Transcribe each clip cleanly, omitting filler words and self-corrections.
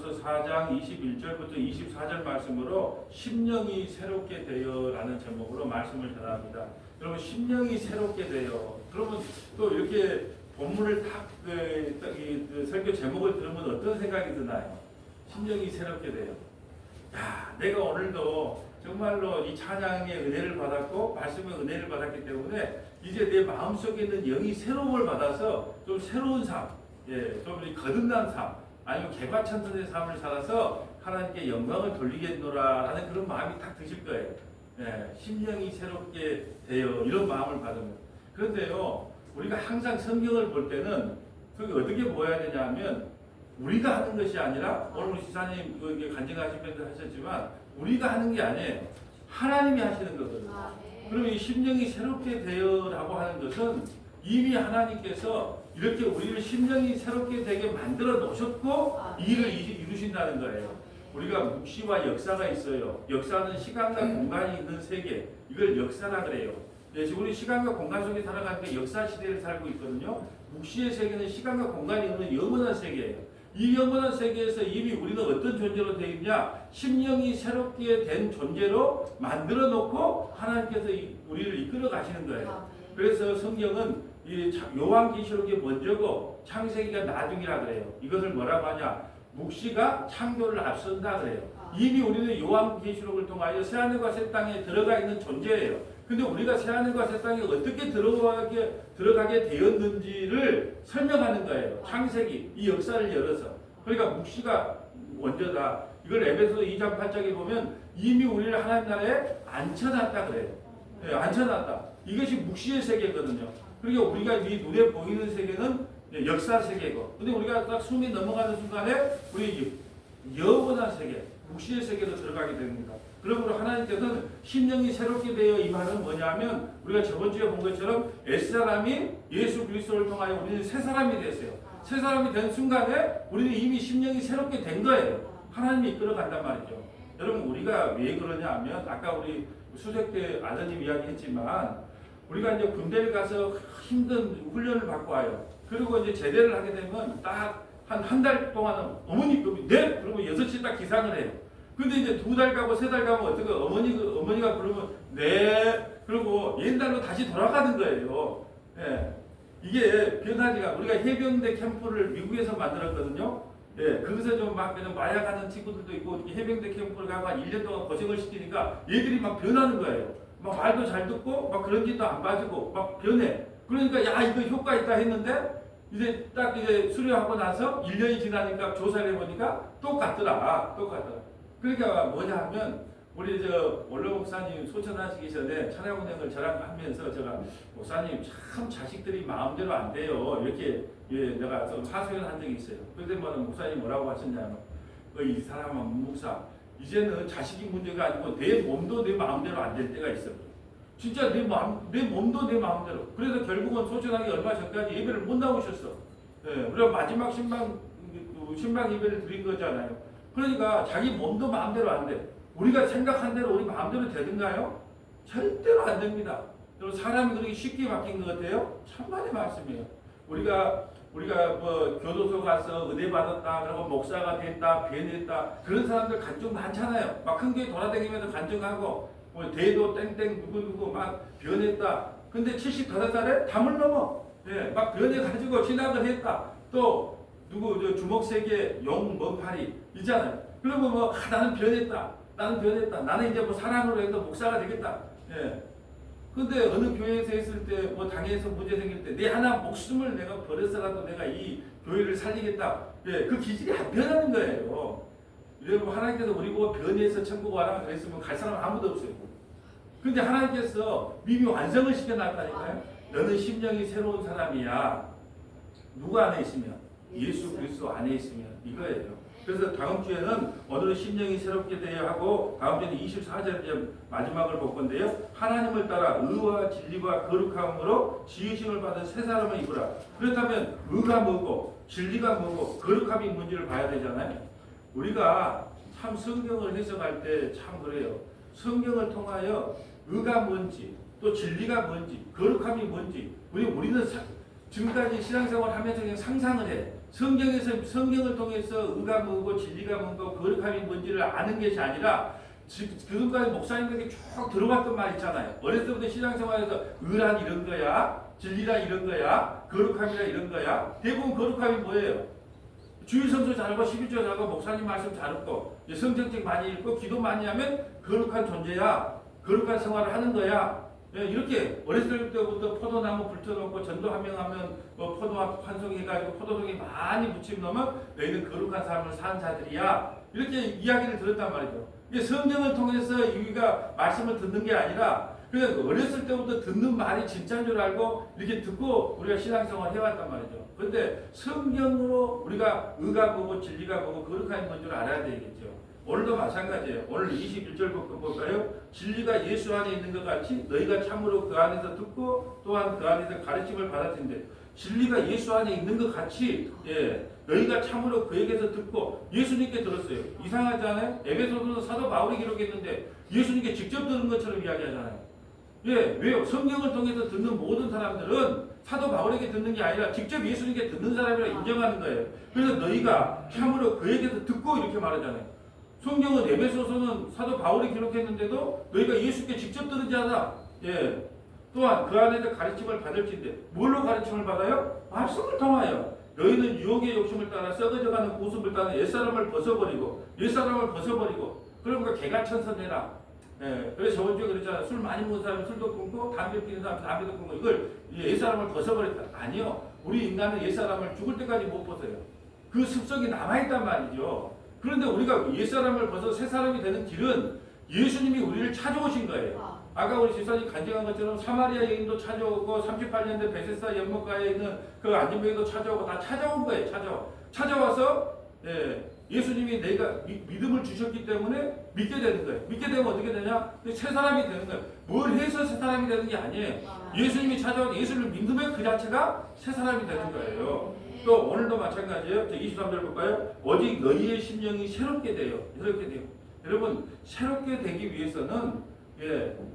고린도전서 4장 21절부터 24절 말씀으로 심령이 새롭게 되어라는 제목으로 말씀을 전합니다. 여러분 심령이 새롭게 되어. 그러면 또 이렇게 본문을 딱 설교 제목을 들으면 어떤 생각이 드나요? 심령이 새롭게 돼요. 야, 내가 오늘도 정말로 이 찬양의 은혜를 받았고 말씀의 은혜를 받았기 때문에 이제 내 마음속에 있는 영이 새로움을 받아서 좀 새로운 삶, 좀 거듭난 삶, 아니면 개과천선의 삶을 살아서 하나님께 영광을 돌리겠노라라는 그런 마음이 딱 드실 거예요. 심령이 새롭게 되어 이런 마음을 받으면. 그런데요, 우리가 항상 성경을 볼 때는 그게 어떻게 보아야 되냐 하면 우리가 하는 것이 아니라 오늘 우리 지사님 간증하시면서 하셨지만 우리가 하는 게 아니에요. 하나님이 하시는 거거든요. 그러면 이 심령이 새롭게 되어라고 하는 것은 이미 하나님께서 이렇게 우리를 심령이 새롭게 되게 만들어 놓으셨고 이 일을 이루신다는 거예요. 우리가 묵시와 역사가 있어요. 역사는 시간과 공간이 있는 세계, 이걸 역사라 그래요. 지금 우리 시간과 공간 속에 살아가는데 역사 시대를 살고 있거든요. 묵시의 세계는 시간과 공간이 없는 영원한 세계예요. 이 영원한 세계에서 이미 우리는 어떤 존재로 되어 있냐? 심령이 새롭게 된 존재로 만들어 놓고 하나님께서 우리를 이끌어 가시는 거예요. 그래서 성경은 이 요한계시록이 먼저고 창세기가 나중이라 그래요. 이것을 뭐라고 하냐? 묵시가 창조를 앞선다 그래요. 이미 우리는 요한계시록을 통하여 새하늘과 새 땅에 들어가 있는 존재예요. 근데 우리가 새하늘과 새 땅에 어떻게 들어가게 되었는지를 설명하는 거예요. 창세기, 이 역사를 열어서. 그러니까 묵시가 먼저다. 이걸 에베소 2장 8절에 보면 이미 우리를 하나님 나라에 앉혀놨다 그래요. 앉혀놨다. 이것이 묵시의 세계거든요. 그러니까 우리가 이 눈에 보이는 세계는 역사 세계고, 근데 우리가 딱 숨이 넘어가는 순간에 우리 영원한 세계, 묵시의 세계로 들어가게 됩니다. 그러므로 하나님께서는 심령이 새롭게 되어 이 말은 뭐냐면 우리가 저번 주에 본 것처럼 옛사람이 예수 그리스도를 통하여 우리는 새 사람이 됐어요. 새 사람이 된 순간에 우리는 이미 심령이 새롭게 된 거예요. 하나님이 이끌어 간단 말이죠. 여러분 우리가 왜 그러냐 하면 아까 우리 수색 때 아드님 이야기했지만 우리가 이제 군대를 가서 힘든 훈련을 받고 와요. 그리고 이제 제대를 하게 되면 딱 한 달 동안은 어머니 네 그러면 6시 딱 기상을 해요. 근데 이제 2달 가고 3달 가면 어떻게 어머니가 그러면 네 그리고 옛날로 다시 돌아가는 거예요. 이게 변하지가 우리가 해병대 캠프를 미국에서 만들었거든요. 거기서 좀 막 그냥 마약하는 친구들도 있고 해병대 캠프를 가고 한 1년 동안 고생을 시키니까 얘들이 막 변하는 거예요. 막 말도 잘 듣고 막 그런 짓도 안 빠지고 막 변해. 그러니까 야 이거 효과 있다 했는데 이제 딱 이제 수료하고 나서 1년이 지나니까 조사를 해보니까 똑같더라. 그러니까 뭐냐 하면 우리 원로 목사님 소천하시기 전에 찬양운행을 저랑 하면서 제가 목사님 참 자식들이 마음대로 안 돼요. 이렇게 내가 하소연 한 적이 있어요. 그런데 목사님 뭐라고 하셨냐면 이 사람은 목사 이제는 자식이 문제가 아니고 내 몸도 내 마음대로 안 될 때가 있어. 진짜 내 몸도 내 마음대로. 그래서 결국은 소천하기 얼마 전까지 예배를 못 나오셨어. 우리가 마지막 신방 예배를 드린 거잖아요. 그러니까 자기 몸도 마음대로 안 돼. 우리가 생각한 대로 우리 마음대로 되는가요? 절대로 안 됩니다. 사람이 그렇게 쉽게 바뀐 것 같아요? 천만의 말씀이에요. 우리가 뭐 교도소 가서 은혜 받았다, 그리고 목사가 됐다, 변했다 그런 사람들 간증 많잖아요. 막 큰 교회 돌아다니면서 간증하고 뭐 대도 땡땡 누구 막 변했다. 근데 75살에 담을 넘어. 막 변해가지고 신학을 했다. 또 누구 주먹세계 용 먼파리 있잖아요. 그러면 뭐 나는 변했다. 나는 이제 뭐 사랑으로 해서 목사가 되겠다. 근데 어느 교회에서 했을 때 뭐 당에서 문제 생길 때 내 하나 목숨을 내가 버려서라도 내가 이 교회를 살리겠다. 그 기질이 안 변하는 거예요. 여러분 하나님께서 우리 보고 변해서 천국 와라 그랬으면 갈 사람 아무도 없어요. 근데 하나님께서 이미 완성을 시켜놨다니까요. 너는 심령이 새로운 사람이야. 누구 안에 있으면? 예수 그리스도 안에 있으면 이거예요. 그래서 다음 주에는 오늘은 심령이 새롭게 되어야 하고 다음 주에는 24절 마지막을 볼 건데요. 하나님을 따라 의와 진리와 거룩함으로 지으심을 받은 새 사람을 입으라. 그렇다면 의가 뭐고 진리가 뭐고 거룩함이 뭔지를 봐야 되잖아요. 우리가 참 성경을 해석할 때 참 그래요. 성경을 통하여 의가 뭔지 또 진리가 뭔지 거룩함이 뭔지 우리는 지금까지 신앙생활 하면서 그냥 상상을 해. 성경에서 성경을 통해서 의가 뭐고 진리가 뭔고 거룩함이 뭔지를 아는 것이 아니라 지금까지 목사님들이 쭉 들어봤던 말 있잖아요. 어렸을 때부터 신앙생활에서 의란 이런 거야, 진리란 이런 거야, 거룩함이란 이런 거야. 대부분 거룩함이 뭐예요? 주일 성수 잘하고 11조 잘하고 목사님 말씀 잘 듣고 성경책 많이 읽고 기도 많이 하면 거룩한 존재야. 거룩한 생활을 하는 거야. 이렇게 어렸을 때부터 포도나무 불켜놓고 전도 한 명 하면 뭐 포도와 환송해가지고 포도송이 많이 묻힘 넣으면 너희는 거룩한 삶을 사는 자들이야. 이렇게 이야기를 들었단 말이죠. 이게 성경을 통해서 우리가 말씀을 듣는 게 아니라 그냥 어렸을 때부터 듣는 말이 진짜인 줄 알고 이렇게 듣고 우리가 신앙생활을 해왔단 말이죠. 그런데 성경으로 우리가 의가 뭐고 진리가 뭐고 거룩함이 뭔 줄 알아야 되겠죠. 오늘도 마찬가지예요. 오늘 21절 볼까요? 진리가 예수 안에 있는 것 같이 너희가 참으로 그 안에서 듣고 또한 그 안에서 가르침을 받았는데 진리가 예수 안에 있는 것 같이 너희가 참으로 그에게서 듣고 예수님께 들었어요. 이상하지 않아요? 에베소서는 사도 바울이 기록했는데 예수님께 직접 들은 것처럼 이야기하잖아요. 왜요? 성경을 통해서 듣는 모든 사람들은 사도 바울에게 듣는 게 아니라 직접 예수님께 듣는 사람이라 인정하는 거예요. 그래서 너희가 참으로 그에게서 듣고 이렇게 말하잖아요. 성경은 에베소서는 사도 바울이 기록했는데도 너희가 예수께 직접 들은 자다. 또한 그 안에서 가르침을 받을진데 뭘로 가르침을 받아요? 말씀을 통하여 너희는 유혹의 욕심을 따라 썩어져가는 모습을 따라 옛사람을 벗어버리고 그러니까 개가천선해라. 그래서 저번 주에 그랬잖아요. 술 많이 먹는 사람은 술도 끊고 담배 피는 사람은 담배도 끊고 이걸 옛사람을 벗어버렸다. 아니요. 우리 인간은 옛사람을 죽을 때까지 못 벗어요. 그 습성이 남아있단 말이죠. 그런데 우리가 옛사람을 벗어 새사람이 되는 길은 예수님이 우리를 찾아오신 거예요. 아까 우리 집사님 간증한 것처럼 사마리아 여인도 찾아오고 38년 된 베세사 연못가에 있는 그 안전병도 찾아오고 다 찾아온 거예요. 찾아와서 예수님이 내가 믿음을 주셨기 때문에 믿게 되는 거예요. 믿게 되면 어떻게 되냐? 새 사람이 되는 거예요. 뭘 해서 새 사람이 되는 게 아니에요. 예수님이 찾아와서 예수를 믿으면 그 자체가 새 사람이 되는 거예요. 또 오늘도 마찬가지예요. 23절 볼까요? 오직 너희의 심령이 새롭게 돼요. 여러분 새롭게 되기 위해서는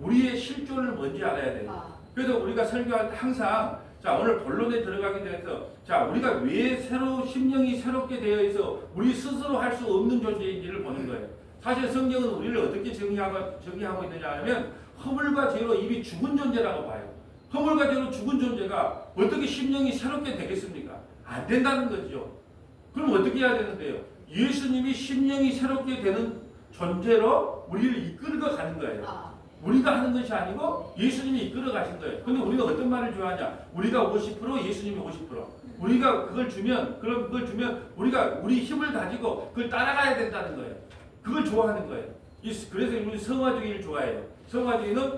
우리의 실존을 뭔지 알아야 돼요. 그래서 우리가 설교할 때 항상 자 오늘 본론에 들어가기 전에서 자 우리가 왜 심령이 새롭게 되어 있어 우리 스스로 할 수 없는 존재인지를 보는 거예요. 사실 성경은 우리를 어떻게 정의하고 있느냐 하면 허물과 죄로 이미 죽은 존재라고 봐요. 허물과 죄로 죽은 존재가 어떻게 심령이 새롭게 되겠습니까? 안 된다는 거죠. 그럼 어떻게 해야 되는데요? 예수님이 심령이 새롭게 되는 존재로 우리를 이끌어 가는 거예요. 우리가 하는 것이 아니고 예수님이 이끌어 가신 거예요. 근데 우리가 어떤 말을 좋아하냐? 우리가 50%, 예수님이 50%. 우리가 그걸 주면 우리가 우리 힘을 가지고 그걸 따라가야 된다는 거예요. 그걸 좋아하는 거예요. 그래서 우리 성화주의를 좋아해요. 성화주의는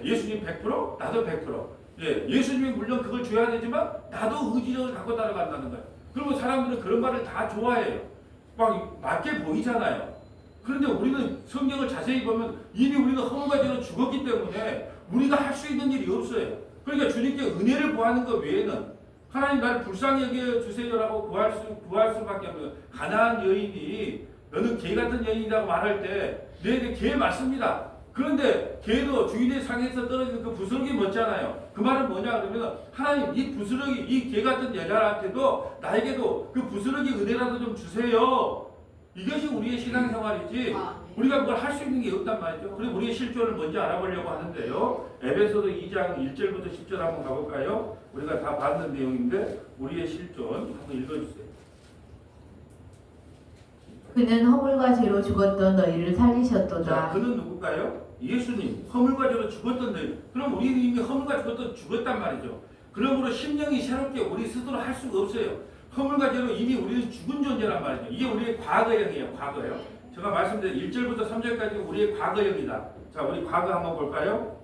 예수님 100%, 나도 100%. 예수님이 물론 그걸 줘야 되지만 나도 의지력을 갖고 따라간다는 거예요. 그리고 사람들은 그런 말을 다 좋아해요. 막 맞게 보이잖아요. 그런데 우리는 성경을 자세히 보면 이미 우리는 허물과 죄로 죽었기 때문에 우리가 할 수 있는 일이 없어요. 그러니까 주님께 은혜를 구하는 것 외에는 하나님 나를 불쌍히 여겨주세요라고 구할 수밖에 없어요. 가난한 여인이 너는 개 같은 여인이라고 말할 때 네, 개 맞습니다. 그런데 개도 주인의 상에서 떨어지는 그 부스러기 멋잖아요. 그 말은 뭐냐 그러면 하나님 이 부스러기 이 개 같은 여자한테도 나에게도 그 부스러기 은혜라도 좀 주세요. 이것이 우리의 신앙생활이지 우리가 뭘 할 수 있는 게 없단 말이죠. 그래서 우리의 실존을 먼저 알아보려고 하는데요. 에베소서 2장 1절부터 10절 한번 가볼까요? 우리가 다 봤는 내용인데 우리의 실존 한번 읽어주세요. 그는 허물과 죄로 죽었던 너희를 살리셨도다. 자, 그는 누굴까요? 예수님. 허물과 죄로 죽었던 너희. 그럼 우리는 이미 허물과 죄로 죽었단 말이죠. 그러므로 심령이 새롭게 우리 스스로 할 수가 없어요. 허물과 죄로 이미 우리는 죽은 존재란 말이죠. 이게 우리의 과거형이에요. 과거요. 제가 말씀드린 1절부터 3절까지 우리의 과거형이다. 자, 우리 과거 한번 볼까요?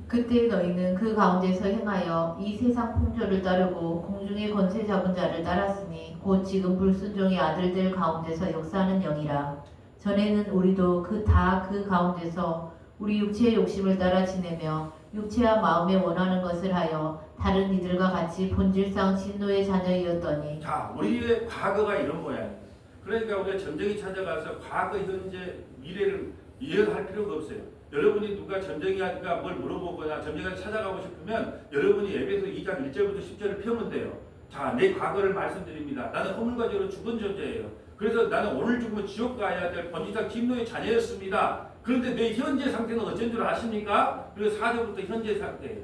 그때 너희는 그 가운데서 행하여 이 세상 풍조를 따르고 공중의 권세 잡은 자를 따랐으니 곧 지금 불순종의 아들들 가운데서 역사하는 영이라. 전에는 우리도 그 가운데서 우리 육체의 욕심을 따라 지내며 육체와 마음에 원하는 것을 하여 다른 이들과 같이 본질상 진노의 자녀이었더니. 자, 우리의 과거가 이런 모양이에요. 그러니까 우리가 전쟁이 찾아가서 과거, 현재, 미래를 이해할 필요가 없어요. 여러분이 누가 전쟁이 하니까 뭘 물어보거나 전쟁을 찾아가고 싶으면 여러분이 에베소 2장 1절부터 10절을 펴면 돼요. 자, 내 과거를 말씀드립니다. 나는 허물과 죄로 죽은 존재예요. 그래서 나는 오늘 죽으면 지옥 가야 될 번지작 김노의 자녀였습니다. 그런데 내 현재 상태는 어쩐 줄 아십니까? 그리고 4절부터 현재 상태예요.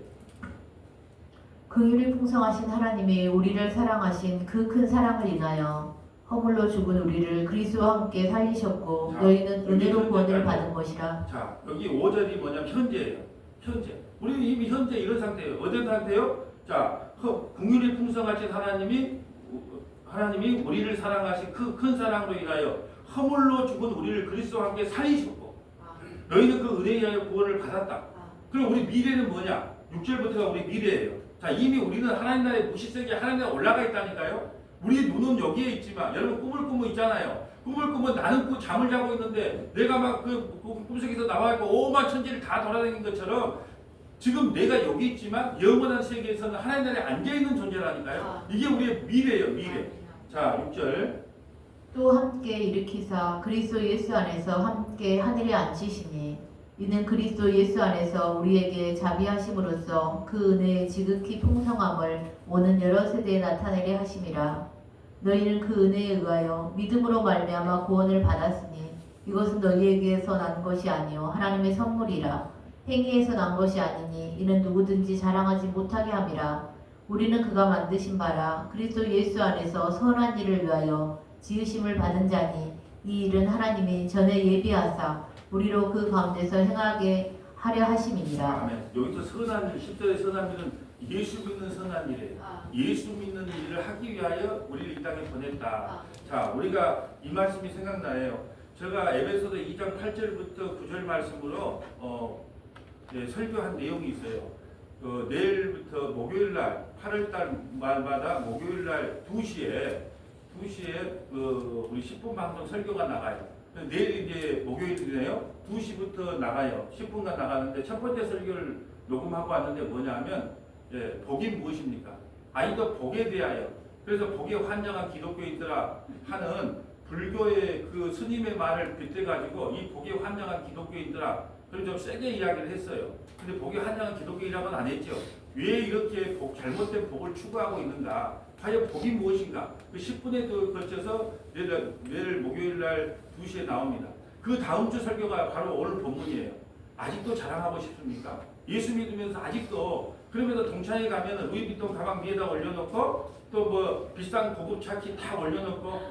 긍휼이 풍성하신 하나님이 우리를 사랑하신 그 큰 사랑을 인하여 허물로 죽은 우리를 그리스도와 함께 살리셨고 자, 너희는 은혜로 여기 구원을 현재까지. 받은 것이라. 자, 여기 5절이 뭐냐면 현재예요. 현재. 우리는 이미 현재 이런 상태예요. 어떤 상태요? 자, 긍휼이 풍성하신 하나님이 우리를 사랑하신 그 큰 사랑으로 인하여 허물로 죽은 우리를 그리스도와 함께 살리셨고 너희는 그 은혜에 의하여 구원을 받았다. 그럼 우리 미래는 뭐냐? 6절부터가 우리 미래예요. 자, 이미 우리는 하나님 나라의 무시세계에 하나님 나라에 올라가 있다니까요. 우리 눈은 여기에 있지만 여러분 꿈을 꾸고 있잖아요. 꿈을 꾸면 나는 잠을 자고 있는데 내가 막 그 꿈속에서 나와있고 오만 천지를 다 돌아다닌 것처럼 지금 내가 여기 있지만 영원한 세계에서는 하나님 나라에 앉아있는 존재라니까요. 이게 우리의 미래예요. 미래. 자, 6절. 또 함께 일으키사 그리스도 예수 안에서 함께 하늘에 앉히시니 이는 그리스도 예수 안에서 우리에게 자비하심으로써 그 은혜의 지극히 풍성함을 오는 여러 세대에 나타내게 하심이라. 너희는 그 은혜에 의하여 믿음으로 말미암아 구원을 받았으니 이것은 너희에게서 난 것이 아니요 하나님의 선물이라. 행위에서 난 것이 아니니 이는 누구든지 자랑하지 못하게 함이라. 우리는 그가 만드신 바라 그리스도 예수 안에서 선한 일을 위하여 지으심을 받은 자니 이 일은 하나님이 전에 예비하사 우리로 그 가운데서 행하게 하려 하심이니라. 아멘. 여기서 선한 일, 10절의 선한 일은 예수 믿는 선한 일이에요. 예수 믿는 일을 하기 위하여 우리를 이 땅에 보냈다. 자, 우리가 이 말씀이 생각나요. 제가 에베소서 2장 8절부터 9절 말씀으로 설교한 내용이 있어요. 내일부터 목요일날 8월달 말마다 목요일날 2시에 우리 10분 방송 설교가 나가요. 내일 이제 목요일이네요. 2시부터 나가요. 10분간 나가는데 첫 번째 설교를 녹음하고 왔는데 뭐냐면 복이 무엇입니까? 아이도 복에 대하여. 그래서 복에 환영한 기독교인들아 하는 불교의 그 스님의 말을 빗대가지고 이 복에 환영한 기독교인들아 그래서 좀 세게 이야기를 했어요. 근데 복에 환영한 기독교인이라고는 안 했죠. 왜 이렇게 잘못된 복을 추구하고 있는가? 과연 복이 무엇인가? 그 10분에 걸쳐서 내일 목요일 날 2시에 나옵니다. 그 다음 주 설교가 바로 오늘 본문이에요. 아직도 자랑하고 싶습니까? 예수 믿으면서 아직도 그러면서 동창회 가면 루이비통 가방 위에다 올려놓고 또 뭐 비싼 고급 차키 다 올려놓고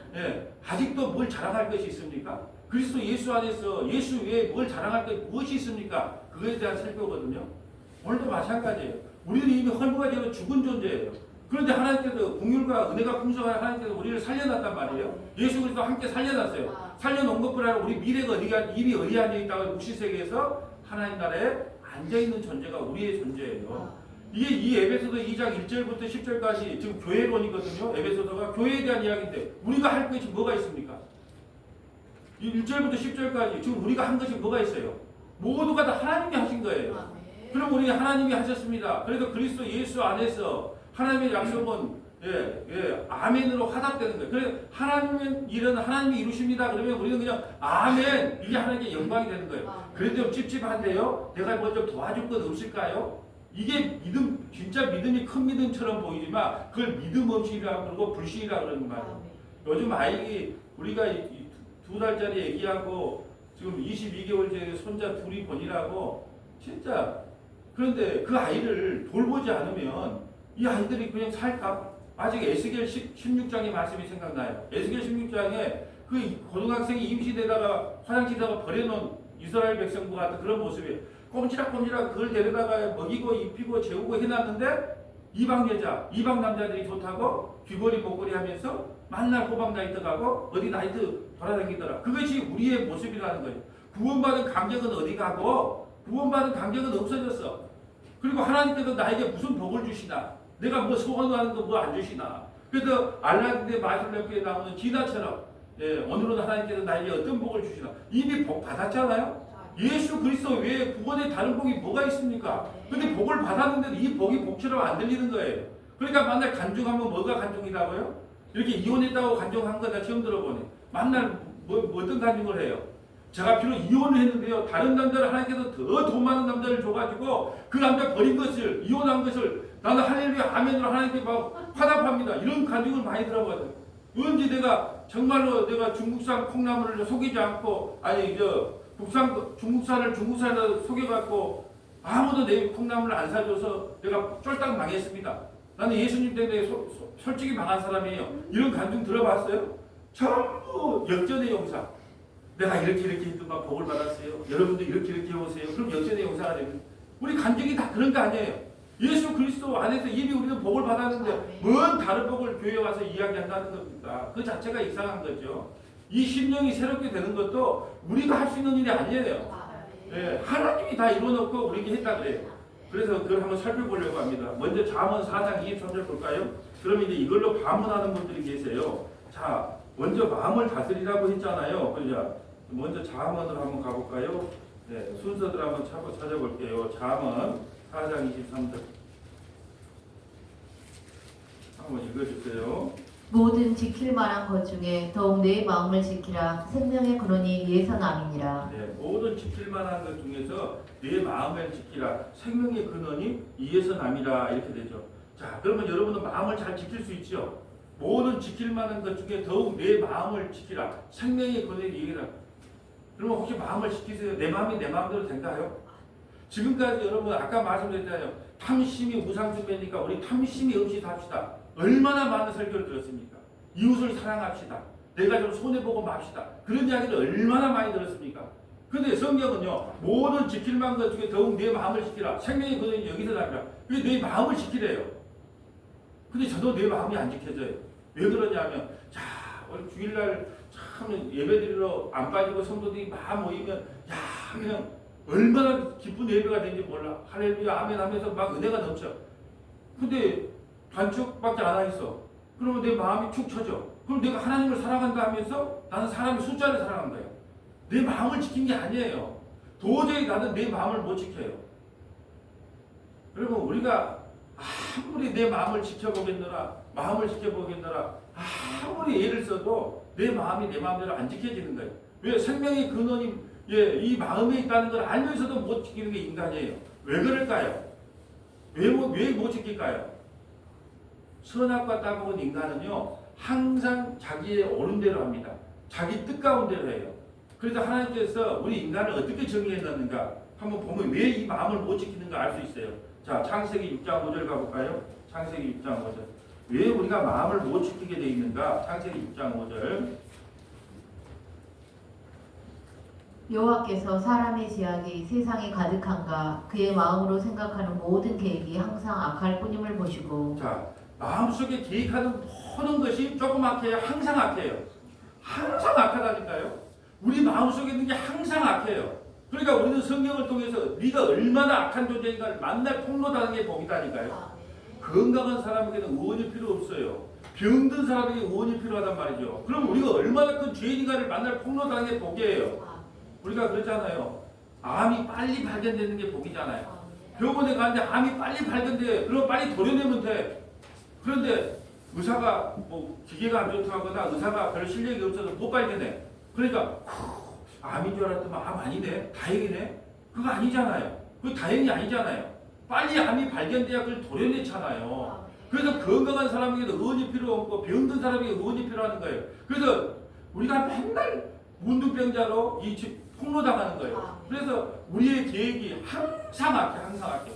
아직도 뭘 자랑할 것이 있습니까? 그리스도 예수 안에서 예수 외에 뭘 자랑할 것 무엇이 있습니까? 그거에 대한 설교거든요. 오늘도 마찬가지예요. 우리는 이미 헐부가 되어 죽은 존재예요. 그런데 하나님께서 긍휼과 은혜가 풍성한 하나님께서 우리를 살려놨단 말이에요. 예수 그리스도 함께 살려놨어요. 살려놓은 것뿐 아니라 우리 미래가 이미 어디에 앉아있다고 묵시세계에서 하나님 나라에 앉아있는 존재가 우리의 존재예요. 이게 이 에베소서 2장 1절부터 10절까지 지금 교회론이거든요. 에베소서가 교회에 대한 이야기인데 우리가 할 것이 뭐가 있습니까? 1절부터 10절까지 지금 우리가 한 것이 뭐가 있어요? 모두가 다 하나님이 하신 거예요. 그럼 우리 하나님이 하셨습니다. 그래서 그리스도 예수 안에서 하나님의 약속은 아멘으로 화답되는 거예요. 그래서 하나님의 일은 하나님이 이루십니다. 그러면 우리는 그냥 아멘 이게 하나님께 영광이 되는 거예요. 그래도 좀 찝찝한데요. 내가 뭐 좀 도와줄 건 없을까요? 이게 믿음 진짜 믿음이 큰 믿음처럼 보이지만 그걸 믿음 없이라 그러고 불신이라 그러는 말이에요. 요즘 아이기 우리가 2달짜리 애기하고 지금 22개월째 손자 둘이 보니라고 진짜 그런데 그 아이를 돌보지 않으면 이 아이들이 그냥 살까? 아직 에스겔 16장의 말씀이 생각나요. 에스겔 16장에 그 고등학생이 임시되다가 화장실에다가 버려놓은 이스라엘 백성과 같은 그런 모습이에요. 꼼지락꼼지락 그걸 데려다가 먹이고 입히고 재우고 해놨는데 이방 여자, 이방 남자들이 좋다고 귀걸이 목걸이 하면서 만날 호박 나이트 가고 어디 나이트 돌아다니더라. 그것이 우리의 모습이라는 거예요. 구원받은 감격은 어디 가고 구원받은 감격은 없어졌어. 그리고 하나님께서 나에게 무슨 복을 주시나? 내가 뭐 소원하는 거 뭐 안 주시나? 그래서 알라딘의 마술레프에 나오는 기나처럼 오늘은 하나님께서 나에게 어떤 복을 주시나? 이미 복 받았잖아요. 예수 그리스도 외에 구원의 다른 복이 뭐가 있습니까? 근데 복을 받았는데도 이 복이 복처럼 안 들리는 거예요. 그러니까 만날 간증하면 뭐가 간증이라고요? 이렇게 이혼했다고 간증한 거 나 처음 들어보네. 만날 뭐 어떤 간증을 해요? 제가 비록 이혼을 했는데요. 다른 남자를 하나님께서 더 돈 많은 남자를 줘가지고 그 남자 버린 것을 이혼한 것을 나는 할렐루야 아멘으로 하나님께 막 화답합니다. 이런 간증을 많이 들어봤어요. 언제 내가 정말로 내가 중국산 콩나물을 속이지 않고 아니 중국산을 중국산으로 속여갖고 아무도 내 콩나물을 안 사줘서 내가 쫄딱 망했습니다. 나는 예수님 때문에 솔직히 망한 사람이에요. 이런 간증 들어봤어요? 전부 역전의 용사. 내가 이렇게 했더만 복을 받았어요. 여러분도 이렇게 해보세요. 그럼 역전의 용사가 됩니다. 우리 간증이 다 그런 거 아니에요. 예수 그리스도 안에서 이미 우리는 복을 받았는데 뭔 다른 복을 교회에 와서 이야기한다는 겁니다. 그 자체가 이상한 거죠. 이 심령이 새롭게 되는 것도 우리가 할 수 있는 일이 아니에요. 예, 하나님이 다 이루어놓고 우리에게 했다 그래요. 그래서 그걸 한번 살펴보려고 합니다. 먼저 잠언 4장 23절 볼까요? 그럼 이제 이걸로 반문하는 분들이 계세요. 자, 먼저 마음을 다스리라고 했잖아요. 그러자 먼저 잠언으로 한번 가볼까요? 네, 순서들 한번 찾아볼게요. 잠언 4장 23절 한번 읽어주세요. 모든 지킬 만한 것 중에 더욱 내 마음을 지키라. 생명의 근원이 예선함이니라. 네, 모든 지킬 만한 것 중에서 내 마음을 지키라. 생명의 근원이 이에서 남이라 이렇게 되죠. 자, 그러면 여러분은 마음을 잘 지킬 수 있죠. 모든 지킬 만한 것 중에 더욱 내 마음을 지키라. 생명의 근원이 이에라. 그러면 혹시 마음을 지키세요? 내 마음이 내 마음대로 된가요? 지금까지 여러분 아까 말씀드렸잖아요. 탐심이 우상숭배니까 우리 탐심이 없이 삽시다. 얼마나 많은 설교를 들었습니까? 이웃을 사랑합시다. 내가 좀 손해보고 맙시다. 그런 이야기를 얼마나 많이 들었습니까? 근데 성경은요. 모든 지킬 만한 것 중에 더욱 내 마음을 지키라. 생명의 근원이 여기서 나니라. 왜 내 마음을 지키래요? 근데 저도 내 마음이 안 지켜져요. 왜 그러냐면 자 오늘 주일날 참 예배드리러 안 빠지고 성도들이 막 모이면 야 그냥 얼마나 기쁜 예배가 되는지 몰라. 할렐루야 아멘 하면서 막 은혜가 넘쳐. 근데 반쪽밖에 안 하겠어. 그러면 내 마음이 축 처져. 그럼 내가 하나님을 사랑한다 하면서 나는 사람의 숫자를 사랑한 거예요. 내 마음을 지킨 게 아니에요. 도저히 나는 내 마음을 못 지켜요. 여러분 우리가 아무리 내 마음을 지켜보겠노라 아무리 애를 써도 내 마음이 내 마음대로 안 지켜지는 거예요. 왜? 생명의 근원이 이 마음에 있다는 걸 알면서도 못 지키는 게 인간이에요. 왜 그럴까요? 왜 못 지킬까요? 선악과 따먹은 인간은요 항상 자기의 옳은 대로 합니다. 자기 뜻 가운데로 해요. 그래서 하나님께서 우리 인간을 어떻게 정의했는가 한번 보면 왜 이 마음을 못 지키는가 알 수 있어요. 자, 창세기 6장 5절 가볼까요? 창세기 6장 5절. 왜 우리가 마음을 못 지키게 되어 있는가? 창세기 6장 5절. 여호와께서 사람의 지약이 세상에 가득한가 그의 마음으로 생각하는 모든 계획이 항상 악할 뿐임을 보시고. 자, 마음속에 계획하는 모든 것이 조그맣게 항상 악해요. 항상 악하다니까요. 우리 마음속에 있는 게 항상 악해요. 그러니까 우리는 성경을 통해서 네가 얼마나 악한 존재인가를 만날 폭로하는 게 복이다니까요. 건강한 사람에게는 의원이 필요 없어요. 병든 사람에게 의원이 필요하단 말이죠. 그럼 우리가 얼마나 큰 죄인인가를 만날 폭로하는 게 복이에요. 우리가 그렇잖아요. 암이 빨리 발견되는 게 복이잖아요. 병원에 가는데 암이 빨리 발견돼. 그럼 빨리 도려내면 돼. 그런데 의사가 뭐 기계가 안 좋다고 하거나 의사가 별 실력이 없어서 못 발견해. 그러니까 암인 줄 알았더니 암 아니네. 다행이네. 그거 아니잖아요. 그거 다행이 아니잖아요. 빨리 암이 발견돼야 그걸 도려내잖아요. 그래서 건강한 사람에게도 의원이 필요 없고 병든 사람에게 의원이 필요한 거예요. 그래서 우리가 맨날 문둥병자로 이 집 폭로당하는 거예요. 그래서 우리의 계획이 항상 악해.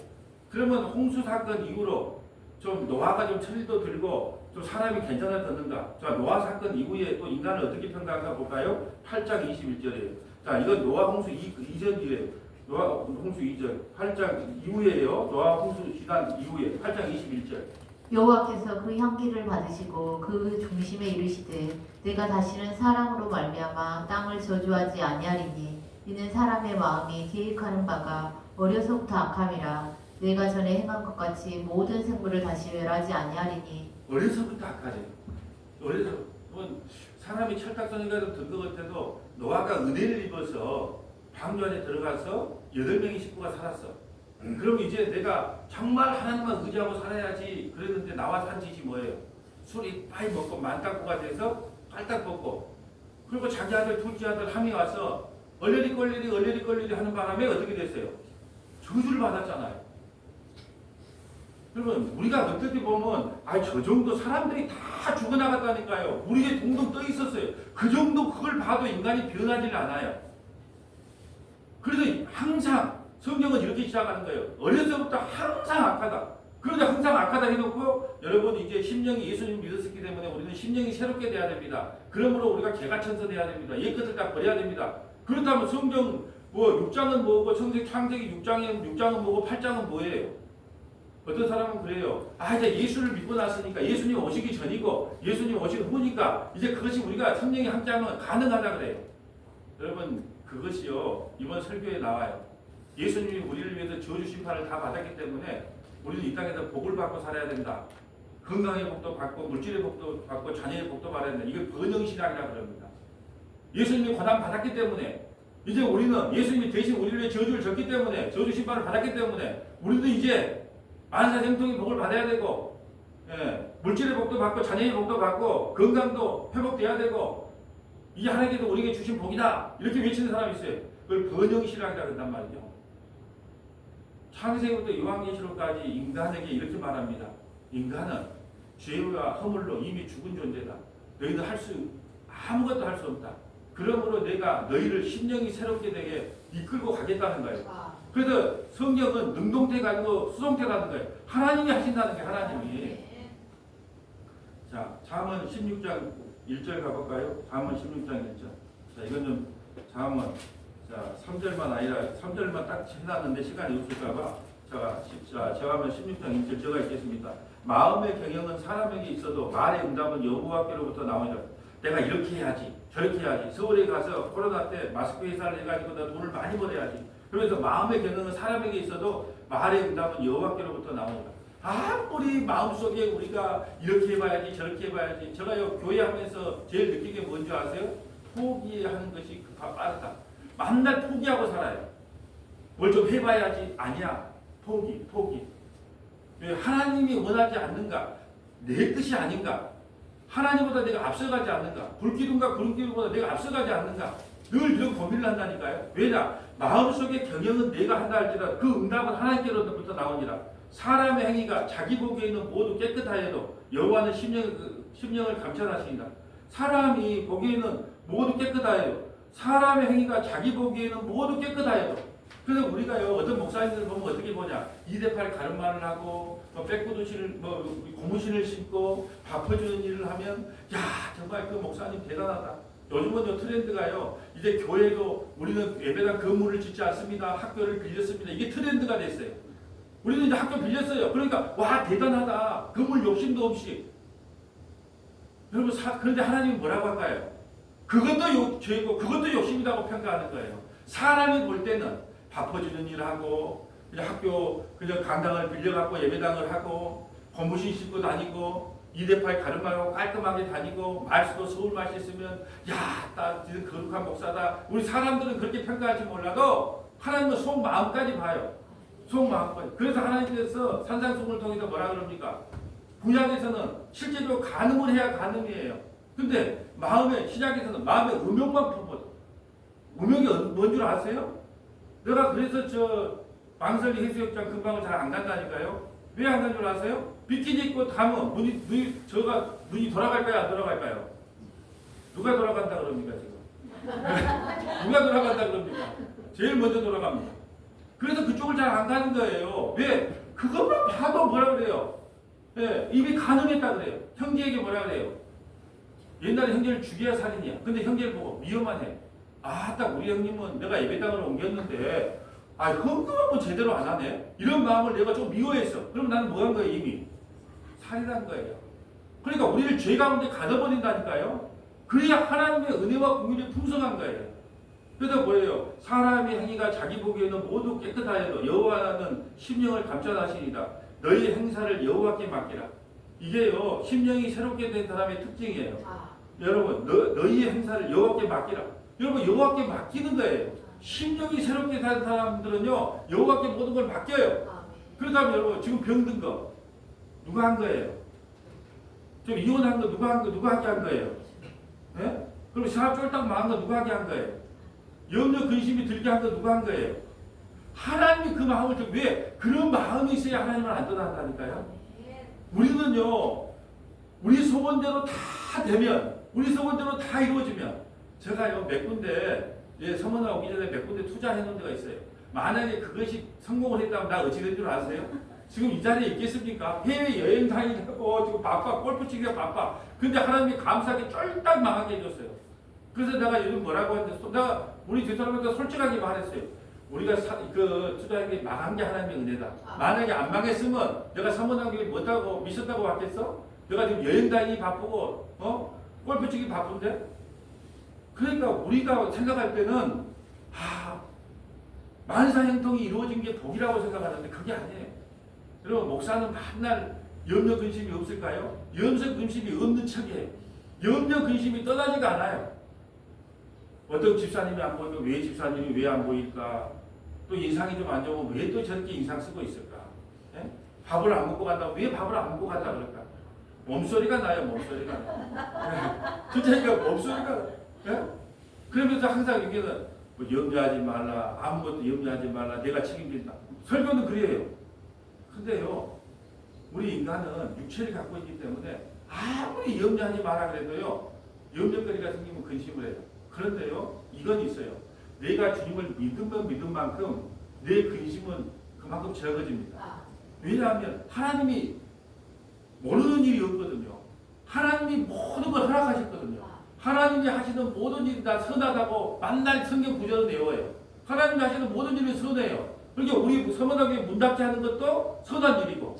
그러면 홍수 사건 이후로 좀 노아가 좀 천일도 들고 좀 사람이 괜찮아졌는가? 자, 노아 사건 이후에 또 인간을 어떻게 평가한가 볼까요? 8장 21절이에요. 자, 이건 노아 홍수 이전이에요. 노아 홍수 이전 8장 이후에요. 노아 홍수 지난 이후에 8장 21절. 여호와께서 그 향기를 받으시고 그 중심에 이르시되 내가 다시는 사람으로 말미암아 땅을 저주하지 아니하리니 이는 사람의 마음이 계획하는 바가 어려서부터 악함이라 내가 전에 행한 것 같이 모든 생물을 다시 멸하지 아니하리니. 어려서부터 악하죠. 어려서 사람이 철딱서니가 든 것 같아도 노아가 은혜를 입어서 방주 안에 들어가서 8명의 식구가 살았어. 그럼 이제 내가 정말 하나님만 의지하고 살아야지 그랬는데 나와서 한 짓이 뭐예요? 술이 많이 먹고 만땅꾸가 돼서 깔딱 벗고 그리고 자기 아들 둘째 아들 함이 와서 얼레리 껄레리 하는 바람에 어떻게 됐어요? 저주를 받았잖아요. 여러분 우리가 어떻게 보면 저 정도 사람들이 다 죽어나갔다니까요. 우리에 동동 떠 있었어요. 그 정도 그걸 봐도 인간이 변하지는 않아요. 그래서 항상 성경은 이렇게 시작하는 거예요. 어려서부터 항상 악하다. 그런데 항상 악하다 해놓고 여러분 이제 심령이 예수님 믿었기 때문에 우리는 심령이 새롭게 돼야 됩니다. 그러므로 우리가 개가천선해야 됩니다. 옛것을 다 버려야 됩니다. 그렇다면 성경 뭐 6장은 뭐고 창세기 6장은 뭐고 8장은 뭐예요? 어떤 사람은 그래요. 이제 예수를 믿고 났으니까 예수님 오시기 전이고 예수님 오시기 후니까 이제 그것이 우리가 성령이 함께하면 가능하다 그래요. 여러분 그것이요 이번 설교에 나와요. 예수님이 우리를 위해서 저주 심판을 다 받았기 때문에 우리는 이 땅에서 복을 받고 살아야 된다. 건강의 복도 받고 물질의 복도 받고 자녀의 복도 받아야 된다. 이걸 번영신앙이라고 그럽니다. 예수님이 고난 받았기 때문에 이제 우리는 예수님이 대신 우리를 위해 저주를 졌기 때문에 저주 심판을 받았기 때문에 우리도 이제 만사형통의 복을 받아야 되고 물질의 복도 받고 자녀의 복도 받고 건강도 회복돼야 되고 이게 하나님께서 우리에게 주신 복이다. 이렇게 외치는 사람이 있어요. 그걸 번영신앙이라고 한단 말이죠. 창세기부터 요한계시록까지 인간에게 이렇게 말합니다. 인간은 죄와 허물로 이미 죽은 존재다. 너희는 아무것도 할 수 없다. 그러므로 내가 너희를 심령이 새롭게 되게 이끌고 가겠다는 거예요. 그래서 성경은 능동태가 아니고 수동태라는 거예요. 하나님이 하신다는 게 하나님이. 자, 잠언 16장 1절 가볼까요? 잠언 16장 1절. 자, 이건 좀 잠언. 자, 3절만 아니라 3절만 딱 해놨는데 시간이 없을까봐 제가 하면 16장 1절 제가 읽겠습니다. 마음의 경영은 사람에게 있어도 말의 응답은 여호와께로부터 나오니라. 내가 이렇게 해야지 저렇게 해야지 서울에 가서 코로나 때 마스크 회사를 해가지고 나 돈을 많이 벌어야지. 그래서 마음의 경영은 사람에게 있어도 말의 응답은 여호와께로부터 나오니라. 아무리 마음속에 우리가 이렇게 해봐야지 저렇게 해봐야지. 제가요 교회 하면서 제일 느낀 게 뭔지 아세요? 포기하는 것이 빠르다. 맨날 포기하고 살아요. 뭘 좀 해봐야지. 아니야. 포기. 왜 하나님이 원하지 않는가? 내 뜻이 아닌가? 하나님보다 내가 앞서가지 않는가? 불기둥과 구름기둥보다 내가 앞서가지 않는가? 늘 이런 고민을 한다니까요. 왜냐? 마음속의 경영은 내가 한다 할지라도 그 응답은 하나님께로부터 나오니라. 사람의 행위가 자기 보기에는 모두 깨끗하여도 여호와는 심령을 감찰하시니라. 사람이 보기에는 모두 깨끗하여도 사람의 행위가 자기 보기에는 모두 깨끗하여도. 그래서 우리가요 어떤 목사님들 보면 어떻게 보냐, 2대8 가름만을 하고 백구두신을 고무신을 신고 밥해주는 일을 하면 야 정말 그 목사님 대단하다. 요즘은 트렌드가요 이제 교회도 우리는 예배당 건물을 짓지 않습니다. 학교를 빌렸습니다. 이게 트렌드가 됐어요. 우리는 이제 학교 빌렸어요. 그러니까 와 대단하다. 건물 욕심도 없이. 여러분 그런데 하나님이 뭐라고 할까요? 그것도 죄고 그것도 욕심이라고 평가하는 거예요. 사람이 볼 때는 밥 퍼주는 일을 하고 그냥 학교 그냥 강당을 빌려갖고 예배당을 하고 고무신 신고 다니고 2대8 가름하고 깔끔하게 다니고 말수도 서울 맛있으면 야나 진짜 거룩한 목사다. 우리 사람들은 그렇게 평가할지 몰라도 하나님은 속마음까지 봐요. 속마음까지. 그래서 하나님께서 산상수훈을 통해서 뭐라 그럽니까? 구약에서는 실제로 간음을 해야 간음이에요. 근데 시작에서는 마음의 음욕만 품어도. 음욕이 뭔 줄 아세요? 내가 그래서 망설리 해수욕장 근방을 잘 안 간다니까요. 왜 안 간 줄 아세요? 비키니 입고 가면 눈이 돌아갈까요? 안 돌아갈까요? 누가 돌아간다 그럽니까 지금? 누가 돌아간다 그럽니까? 제일 먼저 돌아갑니다. 그래서 그쪽을 잘 안 가는 거예요. 왜? 그것만 봐도 뭐라 그래요? 예, 입이 간음했다 그래요. 형제에게 뭐라 그래요? 옛날에 형제를 죽여야 살인이야. 근데 형제를 보고 위험하네. 딱 우리 형님은 내가 예배당으로 옮겼는데 헌금은 제대로 안 하네. 이런 마음을 내가 좀 미워했어. 그럼 나는 뭐 한 거예요? 이미 살인한 거예요. 그러니까 우리를 죄 가운데 가둬버린다니까요. 그래야 하나님의 은혜와 긍휼이 풍성한 거예요. 그래서 뭐예요? 사람의 행위가 자기 보기에는 모두 깨끗하여도 여호와는 심령을 감찰하시니라. 너희 행사를 여호와께 맡기라. 이게요 심령이 새롭게 된 사람의 특징이에요. 여러분 너희의 행사를 여호와께 맡기라. 여러분 여호와께 맡기는 거예요. 심령이 새롭게 된 사람들은요 여호와께 모든 걸 맡겨요. 그렇다면 여러분 지금 병든 거 누가 한 거예요? 좀 이혼한 거 누가 하게 한 거예요? 예? 그리고 사업 쫄딱 망한 거 누가 하게 한 거예요? 염려 근심이 들게 한 거 누가 한 거예요? 하나님이 그 마음을 왜 그런 마음이 있어야 하나님을 안 떠난다니까요. 우리는요, 우리 소원대로 다 되면, 우리 소원대로 다 이루어지면, 제가요 몇 군데 서문 오기 전에 몇 군데 투자해 놓은 데가 있어요. 만약에 그것이 성공을 했다면 나 어찌 된 줄 아세요? 지금 이 자리에 있겠습니까? 해외 여행 다니고 지금 바빠, 골프 치기가 바빠. 근데 하나님이 감사하게 쫄딱 망하게 해줬어요. 그래서 내가 요즘 뭐라고 했는데, 내가 우리 죄송합니다 솔직하게 말했어요. 우리가 투자한 게 망한 게 하나님의 은혜다. 만약에 안 망했으면 내가 서문하기 못하고 미쳤다고 왔겠어? 내가 지금 여행 다니기 바쁘고 골프 치기 바쁜데? 그러니까 우리가 생각할 때는 만사형통이 이루어진 게 복이라고 생각하는데 그게 아니에요. 여러분 목사는 맨날 염려 근심이 없을까요? 염려 근심이 없는 척이에요. 염려 근심이 떠나지가 않아요. 어떤 집사님이 안 보이면 왜 집사님이 왜 안 보일까? 또 인상이 좀 안 좋으면 왜 또 저렇게 인상 쓰고 있을까? 예? 밥을 안 먹고 간다고 왜 밥을 안 먹고 간다 그럴까? 몸소리가 나요. 몸소리가 나요. 진짜 이거 몸소리가 예? 그러면서 항상 여기는 뭐 염려하지 말라, 아무것도 염려하지 말라, 내가 책임진다. 설교는 그래요. 근데요, 우리 인간은 육체를 갖고 있기 때문에 아무리 염려하지 마라 그래도요, 염려거리가 생기면 근심을 해요. 그런데요, 이건 있어요. 내가 주님을 믿은 만큼 내 근심은 그만큼 적어집니다. 왜냐하면 하나님이 모르는 일이 없거든요. 하나님이 모든 걸 허락하셨거든요. 하나님이 하시는 모든 일이 다 선하다고 만날 성경 구절을 외워요. 하나님이 하시는 모든 일이 선해요. 그러니까 우리 서문학교에 문 닫게 하는 것도 선한 일이고,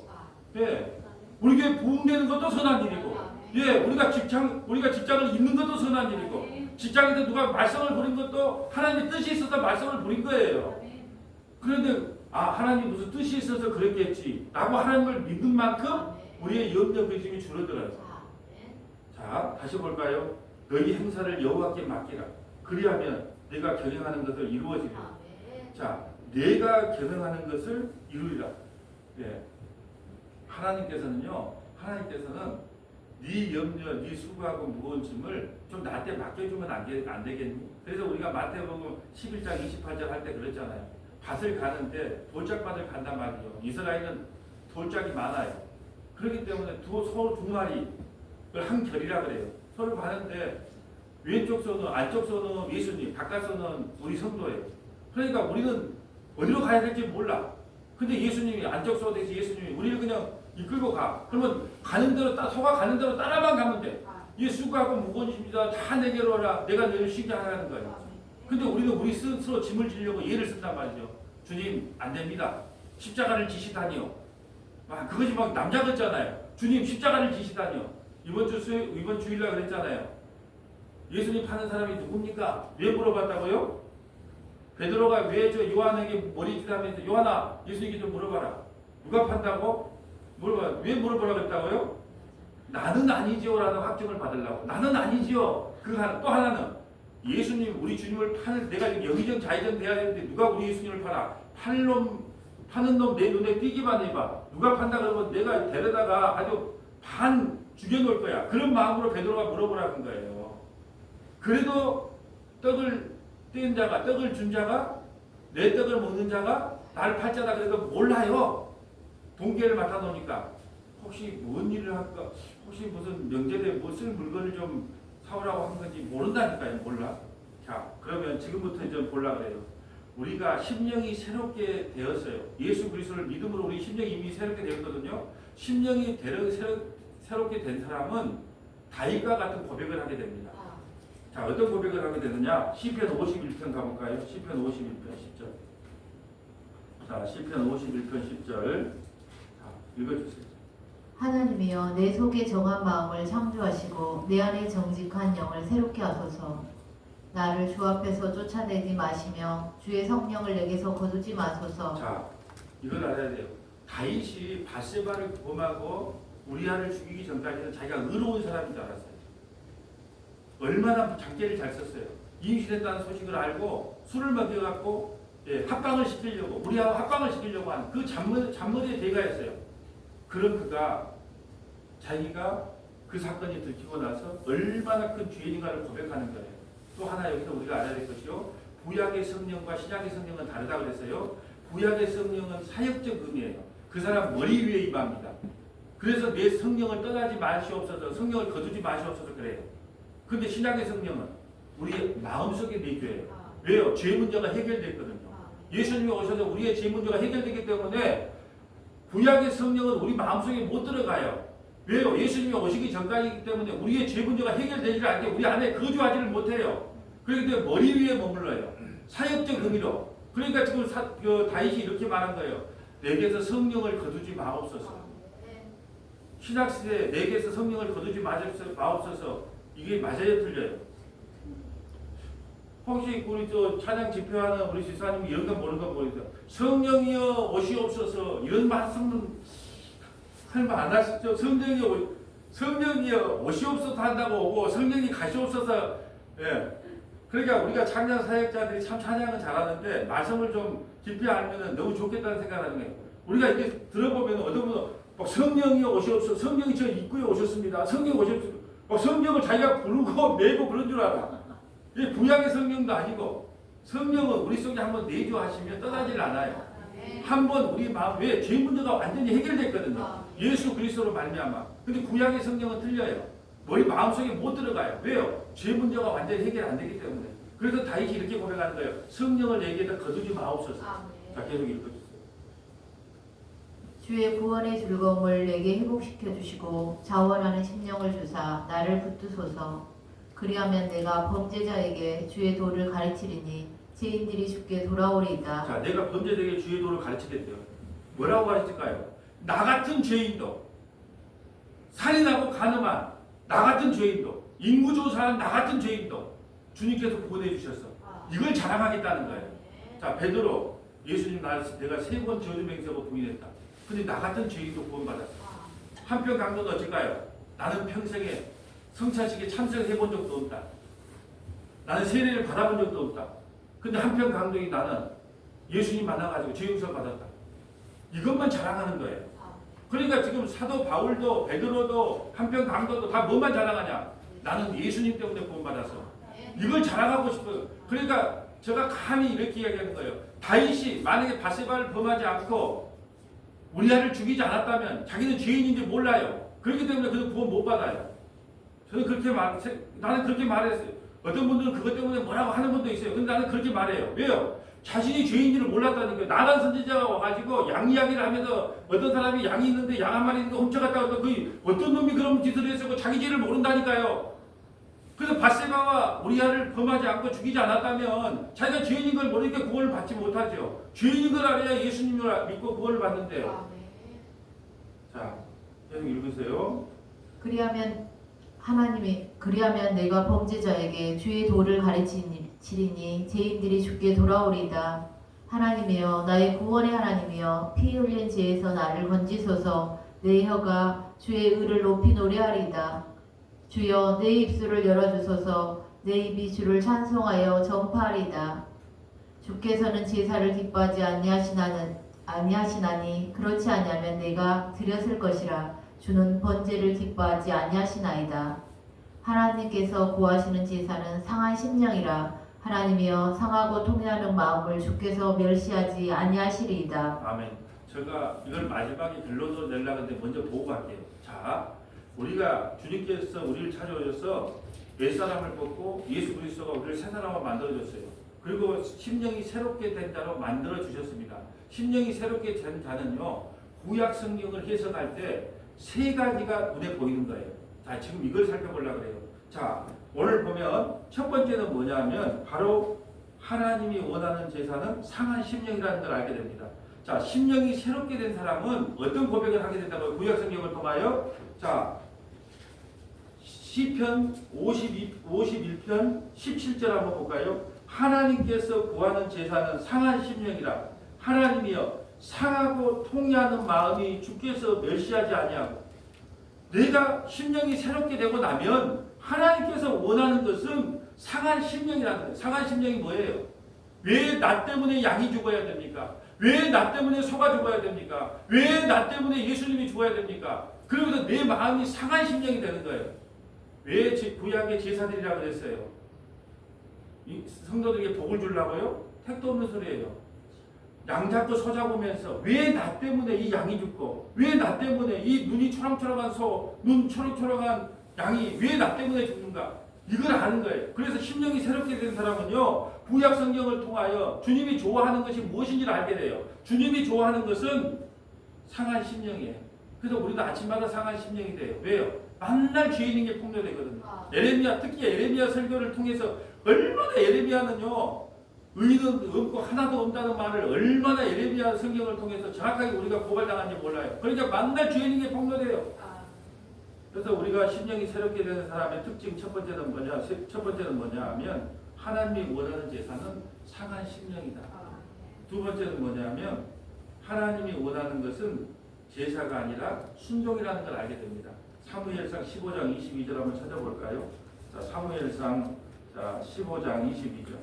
예, 우리 교회 부흥되는 것도 선한 일이고, 예, 우리가 직장을 잇는 것도 선한 일이고, 직장에서 누가 말썽을 부린 것도 하나님의 뜻이 있어서 말썽을 부린 거예요. 그런데 하나님 무슨 뜻이 있어서 그랬겠지 라고 하나님을 믿는 만큼 우리의 염려 근심이 줄어들어요. 자, 다시 볼까요? 너희 행사를 여호와께 맡기라. 그리하면 내가 경영하는 것을 이루어지리라. 자, 내가 경영하는 것을 이루리라. 예. 하나님께서는 네 염려, 네 수고하고 무거운 짐을 좀 나한테 맡겨주면 안 되겠니? 그래서 우리가 마태복음 11장 28절 할 때 그랬잖아요. 밭을 가는데 돌짝밭을 간단 말이죠. 이스라엘은 돌짝이 많아요. 그렇기 때문에 소 두 마리를 한 결이라 그래요. 서로 가는데 왼쪽 손은 안쪽 손은 예수님, 바깥 손은 우리 성도예요. 그러니까 우리는 어디로 가야 될지 몰라. 근데 예수님이 안쪽 손 대신 예수님이 우리를 그냥 이끌고 가. 그러면 가는 대로 소가 가는 대로 따라만 가면 돼. 이 수고하고 무거운 짐이다 다 내게로 오라. 내가 너를 쉬게 하라는 거예요. 근데 우리는 우리 스스로 짐을 지려고 예를 쓴단 말이죠. 주님 안 됩니다. 십자가를 지시다니요. 그것이 막 남자 같잖아요. 주님 십자가를 지시다니요. 이번 주일날 그랬잖아요. 예수님 파는 사람이 누굽니까? 왜 물어봤다고요? 베드로가 왜 저 요한에게 머리짓 하면서 요한아 예수님께 좀 물어봐라. 누가 판다고? 왜 물어보라고 했다고요? 나는 아니지요라는 확증을 받으려고. 나는 아니지요. 또 하나는 예수님 우리 주님을 파는 내가 지금 여기전 좌이전 돼야 되는데 누가 우리 예수님을 팔아? 파는 놈 내 눈에 띄기만 해봐. 누가 판다 그러면 내가 데려다가 아주 반 죽여놓을 거야. 그런 마음으로 베드로가 물어보라는 거예요. 그래도 떡을 뗀 자가, 떡을 준 자가, 내 떡을 먹는 자가 나를 팔자다 그래도 몰라요. 동계를 맡아놓으니까 혹시 뭔 일을 할까? 혹시 무슨 명절에 무슨 물건을 좀 사오라고 한 건지 모른다니까요. 몰라. 자, 그러면 지금부터 좀 보려 그래요. 우리가 심령이 새롭게 되었어요. 예수 그리스도를 믿음으로 우리 심령이 이미 새롭게 되었거든요. 심령이 새롭게 된 사람은 다윗과 같은 고백을 하게 됩니다. 자, 어떤 고백을 하게 되느냐? 시편 51편 가볼까요? 시편 51편 10절. 자, 시편 51편 10절. 읽어주세요. 하나님이여 내 속에 정한 마음을 창조하시고 내 안에 정직한 영을 새롭게 하소서. 나를 주 앞에서 쫓아내지 마시며 주의 성령을 내게서 거두지 마소서. 자, 이걸 알아야 돼요. 다윗이 밧세바를 범하고 우리아를 죽이기 전까지는 자기가 의로운 사람인 줄 알았어요. 얼마나 장계를 잘 썼어요. 임신했다는 소식을 알고 술을 먹여갖고 합방을 시키려고 우리아와 합방을 시키려고 하는 그 잔머리의 대가였어요. 그런 그가 자기가 그 사건이 들키고 나서 얼마나 큰 죄인인가를 고백하는 거예요. 또 하나 여기서 우리가 알아야 될 것이요. 구약의 성령과 신약의 성령은 다르다고 그랬어요. 구약의 성령은 사역적 의미예요. 그 사람 머리 위에 임합니다. 그래서 내 성령을 떠나지 마시옵소서, 성령을 거두지 마시옵소서 그래요. 근데 신약의 성령은 우리 마음속에 내주예요. 왜요? 죄 문제가 해결됐거든요. 예수님이 오셔서 우리의 죄 문제가 해결되기 때문에 구약의 성령은 우리 마음속에 못 들어가요. 왜요? 예수님이 오시기 전까지이기 때문에 우리의 죄 문제가 해결되지 않게 우리 안에 거주하지를 못해요. 그렇기 때문에 머리 위에 머물러요. 사역적 의미로. 그러니까 지금 다윗이 이렇게 말한 거예요. 내게서 성령을 거두지 마옵소서. 신학시대에 내게서 성령을 거두지 마옵소서. 이게 맞아요, 틀려요? 혹시 우리 찬양 집회하는 우리 집사님이 이런 거 모르는 거 모르겠어요. 성령이여 오시옵소서 이런 말씀은 설마 안 하시죠? 성령이여 오시옵소서 한다고 오고 성령이 가시옵소서. 예. 그러니까 우리가 찬양 사역자들이 참 찬양은 잘하는데 말씀을 좀 깊이 알면 너무 좋겠다는 생각을 하는 거예요. 우리가 이렇게 들어보면 어떤 분은 막 성령이여 오시옵소서, 성령이 저 입구에 오셨습니다. 성령 오시옵소서. 막 성령을 자기가 부르고 매고 그런 줄 알아. 이게 구약의 성령도 아니고 성령은 우리 속에 한번 내주하시면 떠나질 않아요. 한번 우리 마음 왜 죄 문제가 완전히 해결됐거든요. 예수 그리스도로 말미암아. 근데 구약의 성령은 틀려요. 우리 마음속에 못 들어가요. 왜요? 죄 문제가 완전히 해결 안 되기 때문에. 그래서 다윗이 이렇게 고백하는 거예요. 성령을 내게다 거두지 마옵소서. 자, 계속 읽어주세요. 주의 구원의 즐거움을 내게 회복시켜 주시고 자원하는 심령을 주사 나를 붙드소서. 그리하면 내가 범죄자에게 주의 도를 가르치리니 죄인들이 주께 돌아오리이다. 자, 내가 범죄자에게 주의 도를 가르치겠대요. 뭐라고 가르칠까요? 나 같은 죄인도, 살인하고 간음한 나 같은 죄인도, 인구조사한 나 같은 죄인도 주님께서 구원해 주셨어. 이걸 자랑하겠다는 거예요. 자, 베드로, 예수님 내가 3번 저주 맹세하고 부인했다. 근데 나 같은 죄인도 구원받았어. 한편 강도는 어쩔까요? 나는 평생에 성찬식에 참석해 본 적도 없다. 나는 세례를 받아본 적도 없다. 근데 한편 강도인 나는 예수님 만나가지고 죄 용서 받았다. 이것만 자랑하는 거예요. 그러니까 지금 사도 바울도 베드로도 한편 강도도 다 뭐만 자랑하냐? 나는 예수님 때문에 구원받았어. 이걸 자랑하고 싶어요. 그러니까 제가 감히 이렇게 이야기하는 거예요. 다윗이 만약에 바세바를 범하지 않고 우리아를 죽이지 않았다면 자기는 죄인인지 몰라요. 그렇기 때문에 그는 구원 못 받아요. 저는 나는 그렇게 말했어요. 어떤 분들은 그것 때문에 뭐라고 하는 분도 있어요. 근데 나는 그렇게 말해요. 왜요? 자신이 죄인지를 몰랐다니까요. 나간 선지자가 와가지고 양 이야기를 하면서 어떤 사람이 양이 있는데 양 한 마리 있는 거 훔쳐갔다고 해서 그 어떤 놈이 그런 짓을 했고 자기 죄를 모른다니까요. 그래서 바세바와 우리아를 범하지 않고 죽이지 않았다면 자기가 죄인인 걸 모르니까 구원을 받지 못하죠. 죄인인 걸 알아야 예수님을 믿고 구원을 받는데요. 자, 계속 읽으세요. 그리하면 내가 범죄자에게 주의 도를 가르치리니 죄인들이 주께 돌아오리이다. 하나님이여 나의 구원의 하나님이여 피 흘린 죄에서 나를 건지소서. 내 혀가 주의 의를 높이 노래하리이다. 주여 내 입술을 열어주소서. 내 입이 주를 찬송하여 전파하리이다. 주께서는 제사를 기뻐하지 아니하시나니 그렇지 아니하면 내가 드렸을 것이라. 주는 번제를 기뻐하지 아니하시나이다. 하나님께서 구하시는 제사는 상한 심령이라. 하나님이여 상하고 통회하는 마음을 주께서 멸시하지 아니하시리이다. 아멘. 제가 이걸 마지막에 결론으로 내려고 하는데 먼저 보고 갈게요. 자, 우리가 주님께서 우리를 찾아오셔서 옛사람을 벗고 예수 그리스도가 우리를 새 사람으로 만들어줬어요. 그리고 심령이 새롭게 된 자로 만들어 주셨습니다. 심령이 새롭게 된 자는요, 구약 성경을 해석할 때 3가지가 눈에 보이는 거예요. 자, 지금 이걸 살펴보려고 그래요. 자, 오늘 보면 첫 번째는 뭐냐면 바로 하나님이 원하는 제사는 상한 심령이라는 걸 알게 됩니다. 자, 심령이 새롭게 된 사람은 어떤 고백을 하게 된다고요? 구약 성경을 통하여. 자, 시편 51편 17절 한번 볼까요? 하나님께서 구하는 제사는 상한 심령이라. 하나님이여 상하고 통회하는 마음이 주께서 멸시하지 아니하고. 내가 심령이 새롭게 되고 나면 하나님께서 원하는 것은 상한 심령이라는 거예요. 상한 심령이 뭐예요? 왜 나 때문에 양이 죽어야 됩니까? 왜 나 때문에 소가 죽어야 됩니까? 왜 나 때문에 예수님이 죽어야 됩니까? 그러면서 내 마음이 상한 심령이 되는 거예요. 왜 구약의 제사들이라고 그랬어요? 이 성도들에게 복을 주려고요? 택도 없는 소리예요. 양 잡고 소 잡으면서 왜 나 때문에 이 양이 죽고 왜 나 때문에 이 눈이 초롱초롱한 소, 눈 초롱초롱한 양이 왜 나 때문에 죽는가? 이걸 아는 거예요. 그래서 심령이 새롭게 된 사람은요, 구약 성경을 통하여 주님이 좋아하는 것이 무엇인지를 알게 돼요. 주님이 좋아하는 것은 상한 심령이에요. 그래서 우리도 아침마다 상한 심령이 돼요. 왜요? 맨날 죄 있는 게 폭로되거든요. 에레미야, 특히 에레미야 설교를 통해서 얼마나 에레미야는요, 의인은 없고 하나도 없다는 말을 얼마나 에레미야 성경을 통해서 정확하게 우리가 고발당한지 몰라요. 그러니까 맨날 죄 있는 게 폭로돼요. 그래서 우리가 심령이 새롭게 되는 사람의 특징 첫 번째는 뭐냐 하면 하나님이 원하는 제사는 상한 심령이다. 두 번째는 뭐냐면 하나님이 원하는 것은 제사가 아니라 순종이라는 걸 알게 됩니다. 사무엘상 15장 22절 한번 찾아볼까요? 자, 사무엘상 15장 22절.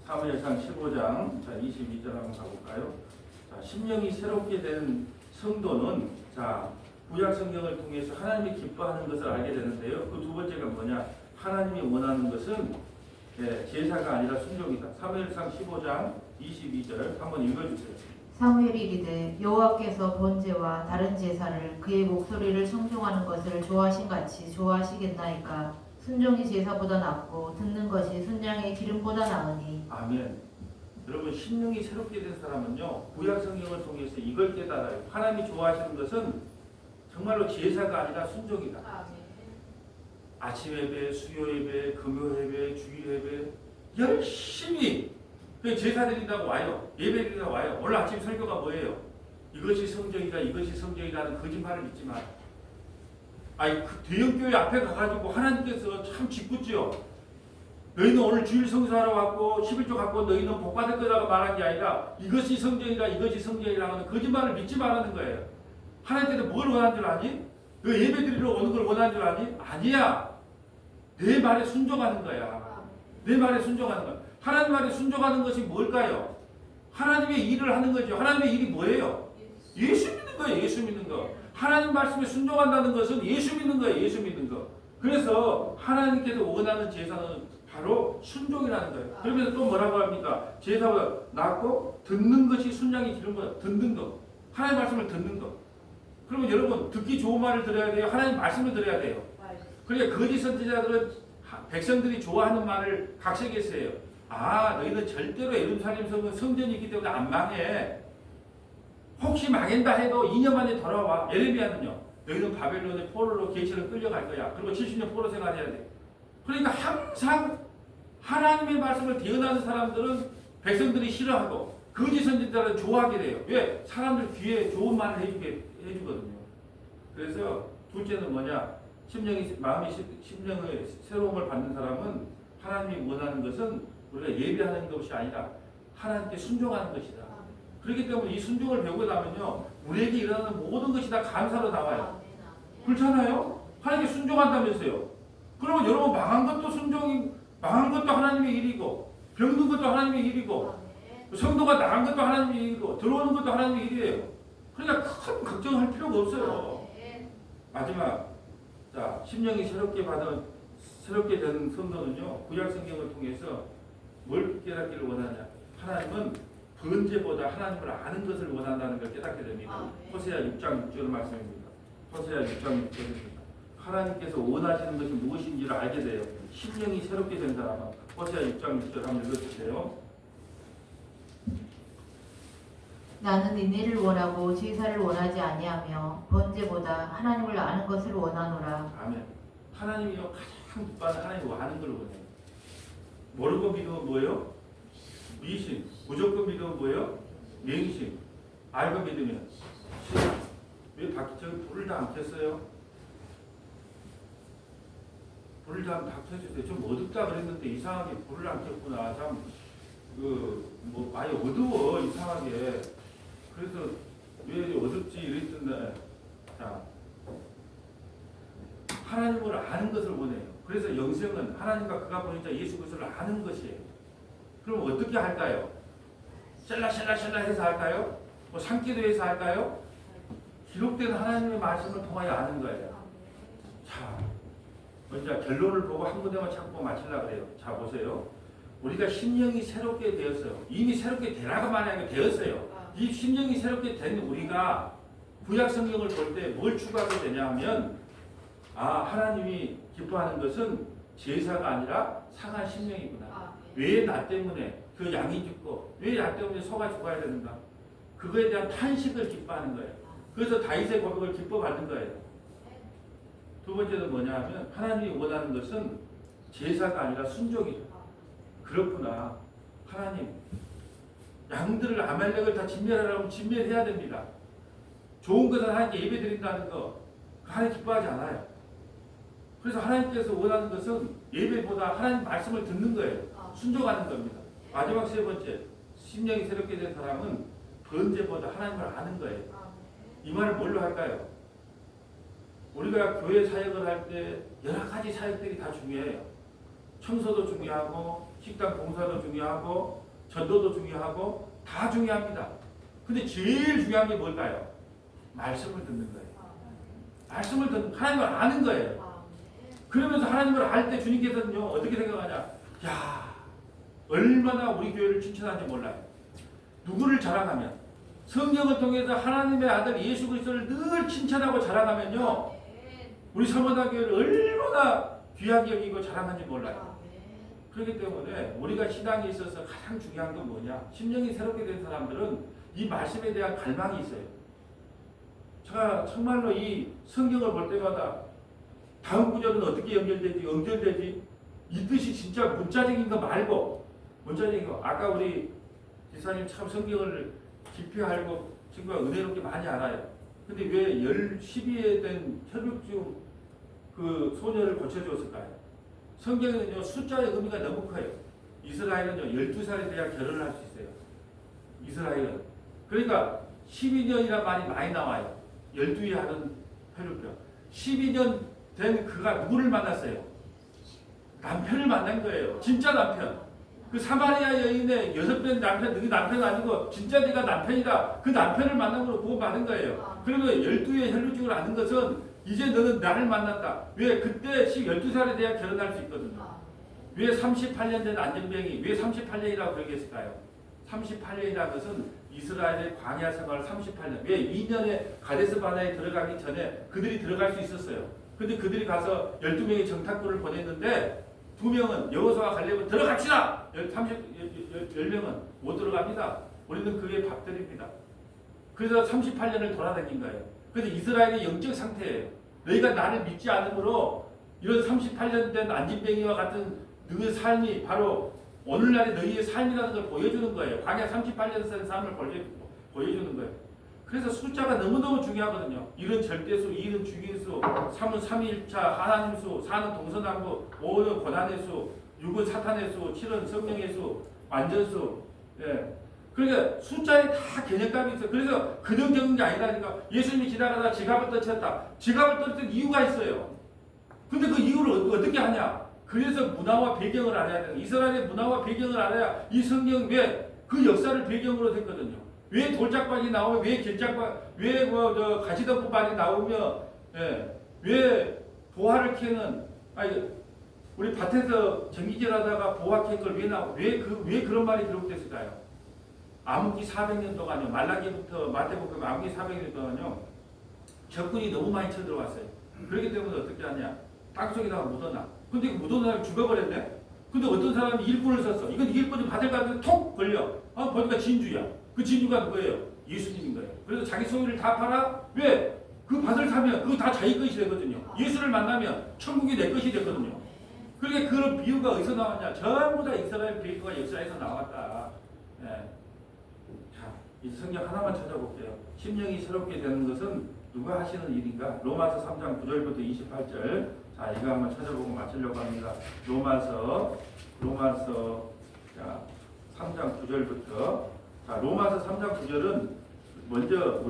사무엘상 15장 22절 한번 가볼까요? 자, 심령이 새롭게 된 성도는 구약 성경을 통해서 하나님이 기뻐하는 것을 알게 되는데요. 그 두 번째가 뭐냐? 하나님이 원하는 것은 제사가 아니라 순종이다. 사무엘상 15장 22절 한번 읽어주세요. 사무엘이 이르되 여호와께서 번제와 다른 제사를 그의 목소리를 청종하는 것을 좋아하신 같이 좋아하시겠나이까? 순종이 제사보다 낫고 듣는 것이 순양의 기름보다 나으니. 아멘. 여러분, 심령이 새롭게 된 사람은요, 구약 성경을 통해서 이걸 깨달아요. 하나님이 좋아하시는 것은 정말로 제사가 아니라 순종이다. 아침 예배, 수요 예배, 금요 예배, 주일 예배 열심히 제사 드린다고 와요. 예배 드린다고 와요. 오늘 아침 설교가 뭐예요? 이것이 성경이다, 이것이 성경이라는 거짓말을 믿지 마. 그 대형교회 앞에 가가지고 하나님께서 참 짓궂죠. 너희는 오늘 주일 성수하러 왔고 11조 갖고 너희는 복 받을 거라고 말한 게 아니라 이것이 성경이다, 이것이 성경이라는 거짓말을 믿지 말라는 거예요. 하나님께서 뭘 원하는 줄 아니? 너 예배 드리러 오는 걸 원하는 줄 아니? 아니야. 내 말에 순종하는 거야. 내 말에 순종하는 거야. 하나님 말에 순종하는 것이 뭘까요? 하나님의 일을 하는 거죠. 하나님의 일이 뭐예요? 예수 믿는 거예요. 예수 믿는 거. 하나님 말씀에 순종한다는 것은 예수 믿는 거예요. 예수 믿는 거. 그래서 하나님께서 원하는 제사는 바로 순종이라는 거예요. 그러면서 또 뭐라고 합니까? 제사보다 낫고 듣는 것이 순양의 기름보다 듣는 거. 하나님 말씀을 듣는 거. 그러면 여러분, 듣기 좋은 말을 들어야 돼요? 하나님 말씀을 들어야 돼요? 그러니까 거짓 선지자들은 백성들이 좋아하는 말을 각색했어요. 너희는 절대로 예루살렘 성전이 있기 때문에 안 망해. 혹시 망한다 해도 2년 만에 돌아와. 예레미야는요, 너희는 바벨론의 포로로 계시로 끌려갈 거야. 그리고 70년 포로 생활해야 돼. 그러니까 항상 하나님의 말씀을 대언하는 사람들은 백성들이 싫어하고 거짓 선지자들은 좋아하게 돼요. 왜? 사람들 귀에 좋은 말을 해주거든요. 그래서 둘째는 뭐냐? 심령의 새로움을 받는 사람은 하나님이 원하는 것은 우리가 예배하는 것이 아니라 하나님께 순종하는 것이다. 그렇기 때문에 이 순종을 배우고 나면요, 우리에게 일어나는 모든 것이 다 감사로 나와요. 그렇잖아요? 하나님께 순종한다면서요. 그러면 여러분, 망한 것도 하나님의 일이고, 병든 것도 하나님의 일이고, 성도가 나간 것도 하나님의 일이고, 들어오는 것도 하나님의 일이에요. 그러니까 큰 걱정할 필요가 없어요. 마지막, 심령이 새롭게 된 성도는요, 구약 성경을 통해서 뭘 깨닫기를 원하냐? 하나님은 번제보다 하나님을 아는 것을 원한다는 걸 깨닫게 됩니다. 호세아 6장 6절 말씀입니다. 호세아 6장 6절입니다. 하나님께서 원하시는 것이 무엇인지를 알게 돼요. 심령이 새롭게 된 사람은 호세아 6장 6절 한번 읽어주세요. 나는 은혜를 원하고 제사를 원하지 아니하며 번제보다 하나님을 아는 것을 원하노라. 아멘. 하나님이요, 가장 기뻐하는 하나님을 아는 걸 원해요. 모르고 믿으면 뭐예요? 미신. 무조건 믿으면 뭐예요? 맹신. 알고 믿으면 신앙. 왜 저기 불을 다 안 켰어요? 불을 다 켜주세요. 좀 어둡다 그랬는데 이상하게 불을 안 켰구나. 참 많이 어두워, 이상하게. 그래서 왜 어둡지 이랬던데. 하나님을 아는 것을 원해요. 그래서 영생은 하나님과 그가 보니까 예수 그리스도를 아는 것이에요. 그럼 어떻게 할까요? 샬라샬라샬라 해서 할까요? 뭐 산기도해서 할까요? 기록된 하나님의 말씀을 통하여 아는 거예요. 자, 먼저 결론을 보고 한 군데만 찾고 마치려고 그래요. 자, 보세요. 우리가 심령이 새롭게 되었어요. 이미 새롭게 되라고 말하는 게 되었어요. 이 심령이 새롭게 된 우리가 구약 성경을 볼 때 뭘 추구하게 되냐 하면 하나님이 기뻐하는 것은 제사가 아니라 상한 심령이구나. 왜 나 때문에 그 양이 죽고 왜 나 때문에 소가 죽어야 되는가? 그거에 대한 탄식을 기뻐하는 거예요. 그래서 다윗의 고백을 기뻐받는 거예요. 두 번째는 뭐냐 하면 하나님이 원하는 것은 제사가 아니라 순종이죠. 그렇구나. 하나님 양들을 아말렉을 다 진멸하라면 진멸해야 됩니다. 좋은 것은 하나님께 예배 드린다는 거 하나님 기뻐하지 않아요. 그래서 하나님께서 원하는 것은 예배보다 하나님 말씀을 듣는 거예요. 순종하는 겁니다. 마지막 세 번째, 심령이 새롭게 된 사람은 번제보다 하나님을 아는 거예요. 이 말을 뭘로 할까요? 우리가 교회 사역을 할 때 여러 가지 사역들이 다 중요해요. 청소도 중요하고 식당 봉사도 중요하고 전도도 중요하고 다 중요합니다. 근데 제일 중요한 게 뭘까요? 말씀을 듣는 거예요. 말씀을 듣는, 하나님을 아는 거예요. 그러면서 하나님을 알 때 주님께서는요 어떻게 생각하냐? 야, 얼마나 우리 교회를 칭찬하는지 몰라요. 누구를 자랑하면 성경을 통해서 하나님의 아들 예수 그리스도를 늘 칭찬하고 자랑하면요 우리 서머다 교회를 얼마나 귀하게 여기고 자랑하는지 몰라요. 그렇기 때문에 우리가 신앙에 있어서 가장 중요한 건 뭐냐? 심령이 새롭게 된 사람들은 이 말씀에 대한 갈망이 있어요. 제가 정말로 이 성경을 볼 때마다 다음 구절은 어떻게 연결되지? 이 뜻이 진짜 문자적인 거 말고 문자적인 거. 아까 우리 기사님 참 성경을 깊이 알고 친구가 은혜롭게 많이 알아요. 근데 왜 12에 된 혈육중 그 소녀를 고쳐주었을까요? 성경에는요 숫자의 의미가 너무 커요. 이스라엘은요 12살에 돼야 결혼을 할 수 있어요. 이스라엘은. 그러니까 12년이란 말이 많이 나와요. 12에 하는 혈육병. 12년 된 그가 누구를 만났어요? 남편을 만난 거예요. 진짜 남편. 그 사마리아 여인의 6배 남편, 그 남편 아니고 진짜 네가 남편이다. 그 남편을 만남으로 구원받은 거예요. 그리고 12의 혈육증을 아는 것은 이제 너는 나를 만났다. 왜? 그때 12살에 돼야 결혼할 수 있거든요. 왜 38년 된 안전병이 왜 38년이라고 그러겠을까요? 38년이라는 것은 이스라엘의 광야 생활 38년. 왜? 2년에 가데스 바네에 들어가기 전에 그들이 들어갈 수 있었어요. 근데 그들이 가서 12명의 정탐꾼을 보냈는데 2명은 여호수아와 갈렙은 들어갑시다. 10명은 못 들어갑니다. 우리는 그게 밥들입니다. 그래서 38년을 돌아다닌 거예요. 그래서 이스라엘의 영적 상태예요. 너희가 나를 믿지 않으므로 이런 38년 된 안진뱅이와 같은 너의 삶이 바로 오늘날의 너희의 삶이라는 걸 보여주는 거예요. 광야 38년 된 삶을 보여주는 거예요. 그래서 숫자가 너무너무 중요하거든요. 1은 절대수, 2는 중인수, 3은 삼위일차, 하나님 수, 4는 동서남북, 5는 고난의 수, 6은 사탄의 수, 7은 성령의 수, 완전수. 예. 그러니까 숫자에 다 개념감이 있어요. 그래서 그냥 적은 게 아니라니까. 예수님이 지나가다가 지갑을 떨쳤다. 지갑을 떨칠 이유가 있어요. 근데 그 이유를 어떻게 하냐? 그래서 문화와 배경을 알아야 돼요. 이스라엘의 문화와 배경을 알아야 이 성경 왜 그 역사를 배경으로 됐거든요. 왜 돌짝밭이 나오며 왜 길짝밭, 왜 가시덤불밭이 나오며, 예, 왜 보화를 캐는, 우리 밭에서 전기질하다가 보화 캔 걸 왜 그런 말이 기록됐을까요? 암흑기 400년 동안요, 말라기부터 마태복음 암흑기 400년 동안요, 적군이 너무 많이 쳐들어왔어요. 그렇기 때문에 어떻게 하냐? 땅속에다가 묻어놔. 근데 묻어놔면 죽어버렸네? 근데 어떤 사람이 일꾼을 썼어. 이건 일꾼이 받을 가는데 톡 걸려. 보니까 진주야. 그 진주가 누구예요? 예수님인 거예요. 그래서 자기 소유를 다 팔아? 왜? 그 밭을 사면 그거 다 자기 것이 되거든요. 예수를 만나면 천국이 내 것이 되거든요. 그러니까 그런 비유가 어디서 나왔냐? 전부 다 이스라엘 비유가 역사에서 나왔다. 예. 자, 이 성경 하나만 찾아볼게요. 심령이 새롭게 되는 것은 누가 하시는 일인가? 로마서 3장 9절부터 28절. 자, 이거 한번 찾아보고 맞추려고 합니다. 로마서 자, 3장 9절부터. 자, 로마서 3장 9절은 먼저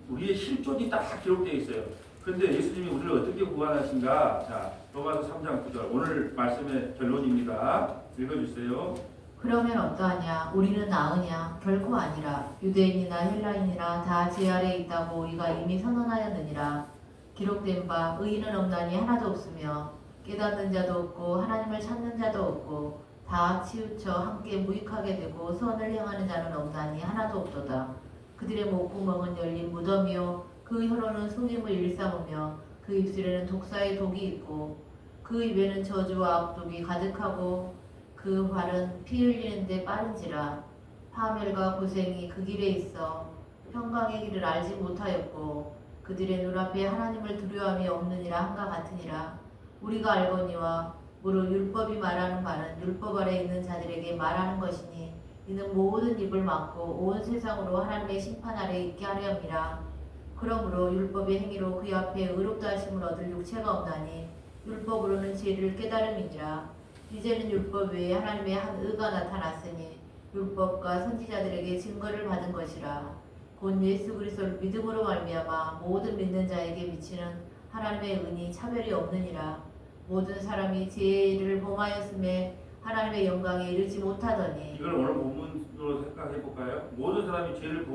우리의 실존이 딱 기록되어 있어요. 그런데 예수님이 우리를 어떻게 구원하신가? 자, 로마서 3장 9절 오늘 말씀의 결론입니다. 읽어주세요. 그러면 어떠하냐? 우리는 나으냐? 결코 아니라. 유대인이나 헬라인이나 다 제 아래에 있다고 우리가 이미 선언하였느니라. 기록된 바 의인은 없나니 하나도 없으며 깨닫는 자도 없고 하나님을 찾는 자도 없고 다 치우쳐 함께 무익하게 되고 선을 행하는 자는 없나니 하나도 없도다. 그들의 목구멍은 열린 무덤이요 그 혀로는 속임을 일삼으며 그 입술에는 독사의 독이 있고 그 입에는 저주와 악독이 가득하고 그 발은 피 흘리는데 빠른지라. 파멸과 고생이 그 길에 있어 평강의 길을 알지 못하였고 그들의 눈앞에 하나님을 두려움이 없느니라 한가 같으니라. 우리가 알거니와 무릇 율법이 말하는 바는 율법 아래 있는 자들에게 말하는 것이니 이는 모든 입을 막고 온 세상으로 하나님의 심판 아래 있게 하려 함이라. 그러므로 율법의 행위로 그의 앞에 의롭다 하심을 얻을 육체가 없나니 율법으로는 죄를 깨달음이니라. 이제는 율법 외에 하나님의 한 의가 나타났으니 율법과 선지자들에게 증거를 받은 것이라. 곧 예수 그리스도를 믿음으로 말미암아 모든 믿는 자에게 미치는 하나님의 은이 차별이 없느니라. 모든 사람이 죄를 범하였음에 하나님의 영광에 이르지 못하더니. 이걸 오늘 본문으로 생각해 볼까요? 모든 사람이 죄를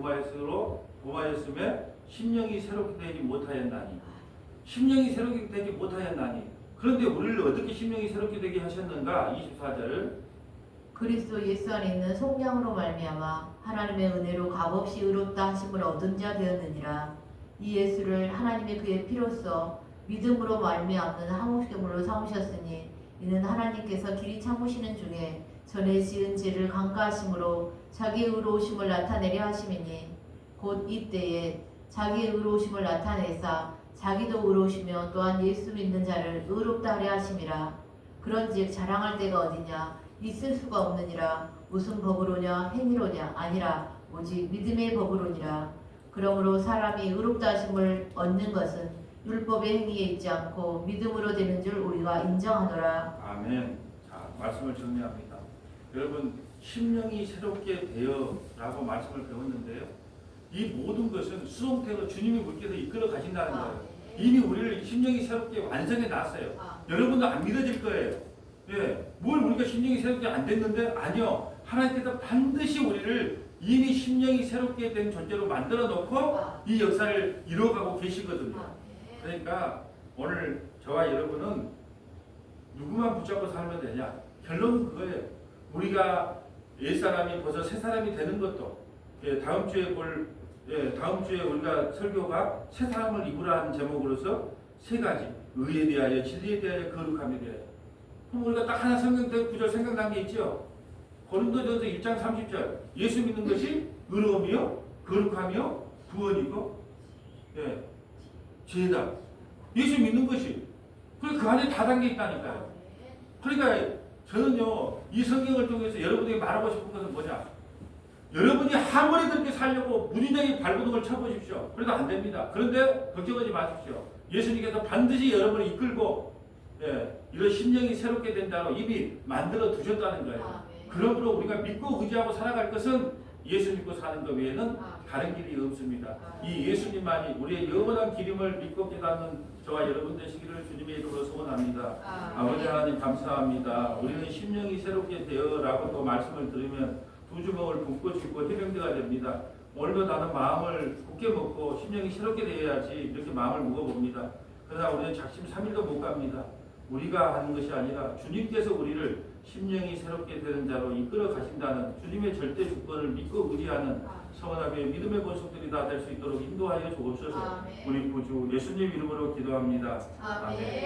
범하였음에 심령이 새롭게 되지 못하였나니. 심령이 새롭게 되지 못하였나니. 그런데 우리를 어떻게 심령이 새롭게 되게 하셨는가? 24절. 그리스도 예수 안에 있는 속량으로 말미암아 하나님의 은혜로 값없이 의롭다 하심을 얻은 자 되었느니라. 이 예수를 하나님의 그의 피로써 믿음으로 말미암는 한목제물로 삼으셨으니 이는 하나님께서 길이 참으시는 중에 전에 지은 죄를 강가하심으로 자기의 의로우심을 나타내려 하심이니 곧 이때에 자기의 의로우심을 나타내사 자기도 의로우시며 또한 예수 믿는 자를 의롭다 하려 하심이라. 그런즉 자랑할 데가 어디냐? 있을 수가 없느니라. 무슨 법으로냐? 행위로냐? 아니라 오직 믿음의 법으로니라. 그러므로 사람이 의롭다 하심을 얻는 것은 율법의 행위에 있지 않고 믿음으로 되는 줄 우리가 인정하노라. 아멘. 자, 말씀을 정리합니다. 여러분, 심령이 새롭게 되어라고 말씀을 배웠는데요. 이 모든 것은 수동태로 주님이 물께서 이끌어 가신다는 거예요. 이미 우리를 심령이 새롭게 완성해 놨어요. 여러분도 안 믿어질 거예요. 예, 뭘 우리가 심령이 새롭게 안 됐는데? 아니요. 하나님께서 반드시 우리를 이미 심령이 새롭게 된 존재로 만들어 놓고 이 역사를 이루어가고 계시거든요. 그러니까 오늘 저와 여러분은 누구만 붙잡고 살면 되냐? 결론은 그거예요. 우리가 옛사람이 벌써 새사람이 되는 것도, 다음 주에 우리가 설교가 새사람을 입으라는 제목으로서 세 가지, 의에 대하여, 진리에 대하여, 거룩함에 대하여. 그럼 우리가 딱 하나 성경 구절 생각난 게 있죠. 고린도전서 1장 30절 예수 믿는 것이 의로움이요 거룩하며 구원이고 죄다. 예수 믿는 것이 그 안에 다 담겨 있다니까요. 그러니까 저는요 이 성경을 통해서 여러분에게 말하고 싶은 것은 뭐냐? 여러분이 아무리 그렇게 살려고 무진장에 발버둥을 쳐보십시오. 그래도 안 됩니다. 그런데 걱정하지 마십시오. 예수님께서 반드시 여러분을 이끌고 이런 심령이 새롭게 된다고 이미 만들어 두셨다는 거예요. 그러므로 우리가 믿고 의지하고 살아갈 것은 예수 믿고 사는 것 외에는 다른 길이 없습니다. 이 예수님만이 우리의 영원한 기름을 믿고 깨닫는 저와 여러분 되시기를 주님의 이름으로 소원합니다. 아버지 하나님 감사합니다. 우리는 심령이 새롭게 되어라고 또 말씀을 들으면 두 주먹을 붓고 짚고 해병대가 됩니다. 오늘도 나는 마음을 굳게 먹고 심령이 새롭게 되어야지 이렇게 마음을 먹어봅니다. 그러나 우리는 작심 3일도 못 갑니다. 우리가 하는 것이 아니라 주님께서 우리를 심령이 새롭게 되는 자로 이끌어 가신다는 주님의 절대 주권을 믿고 의지하는 성원하게 믿음의 본속들이 다 될 수 있도록 인도하여 주옵소서. 우리 구주 예수님 이름으로 기도합니다. 아멘.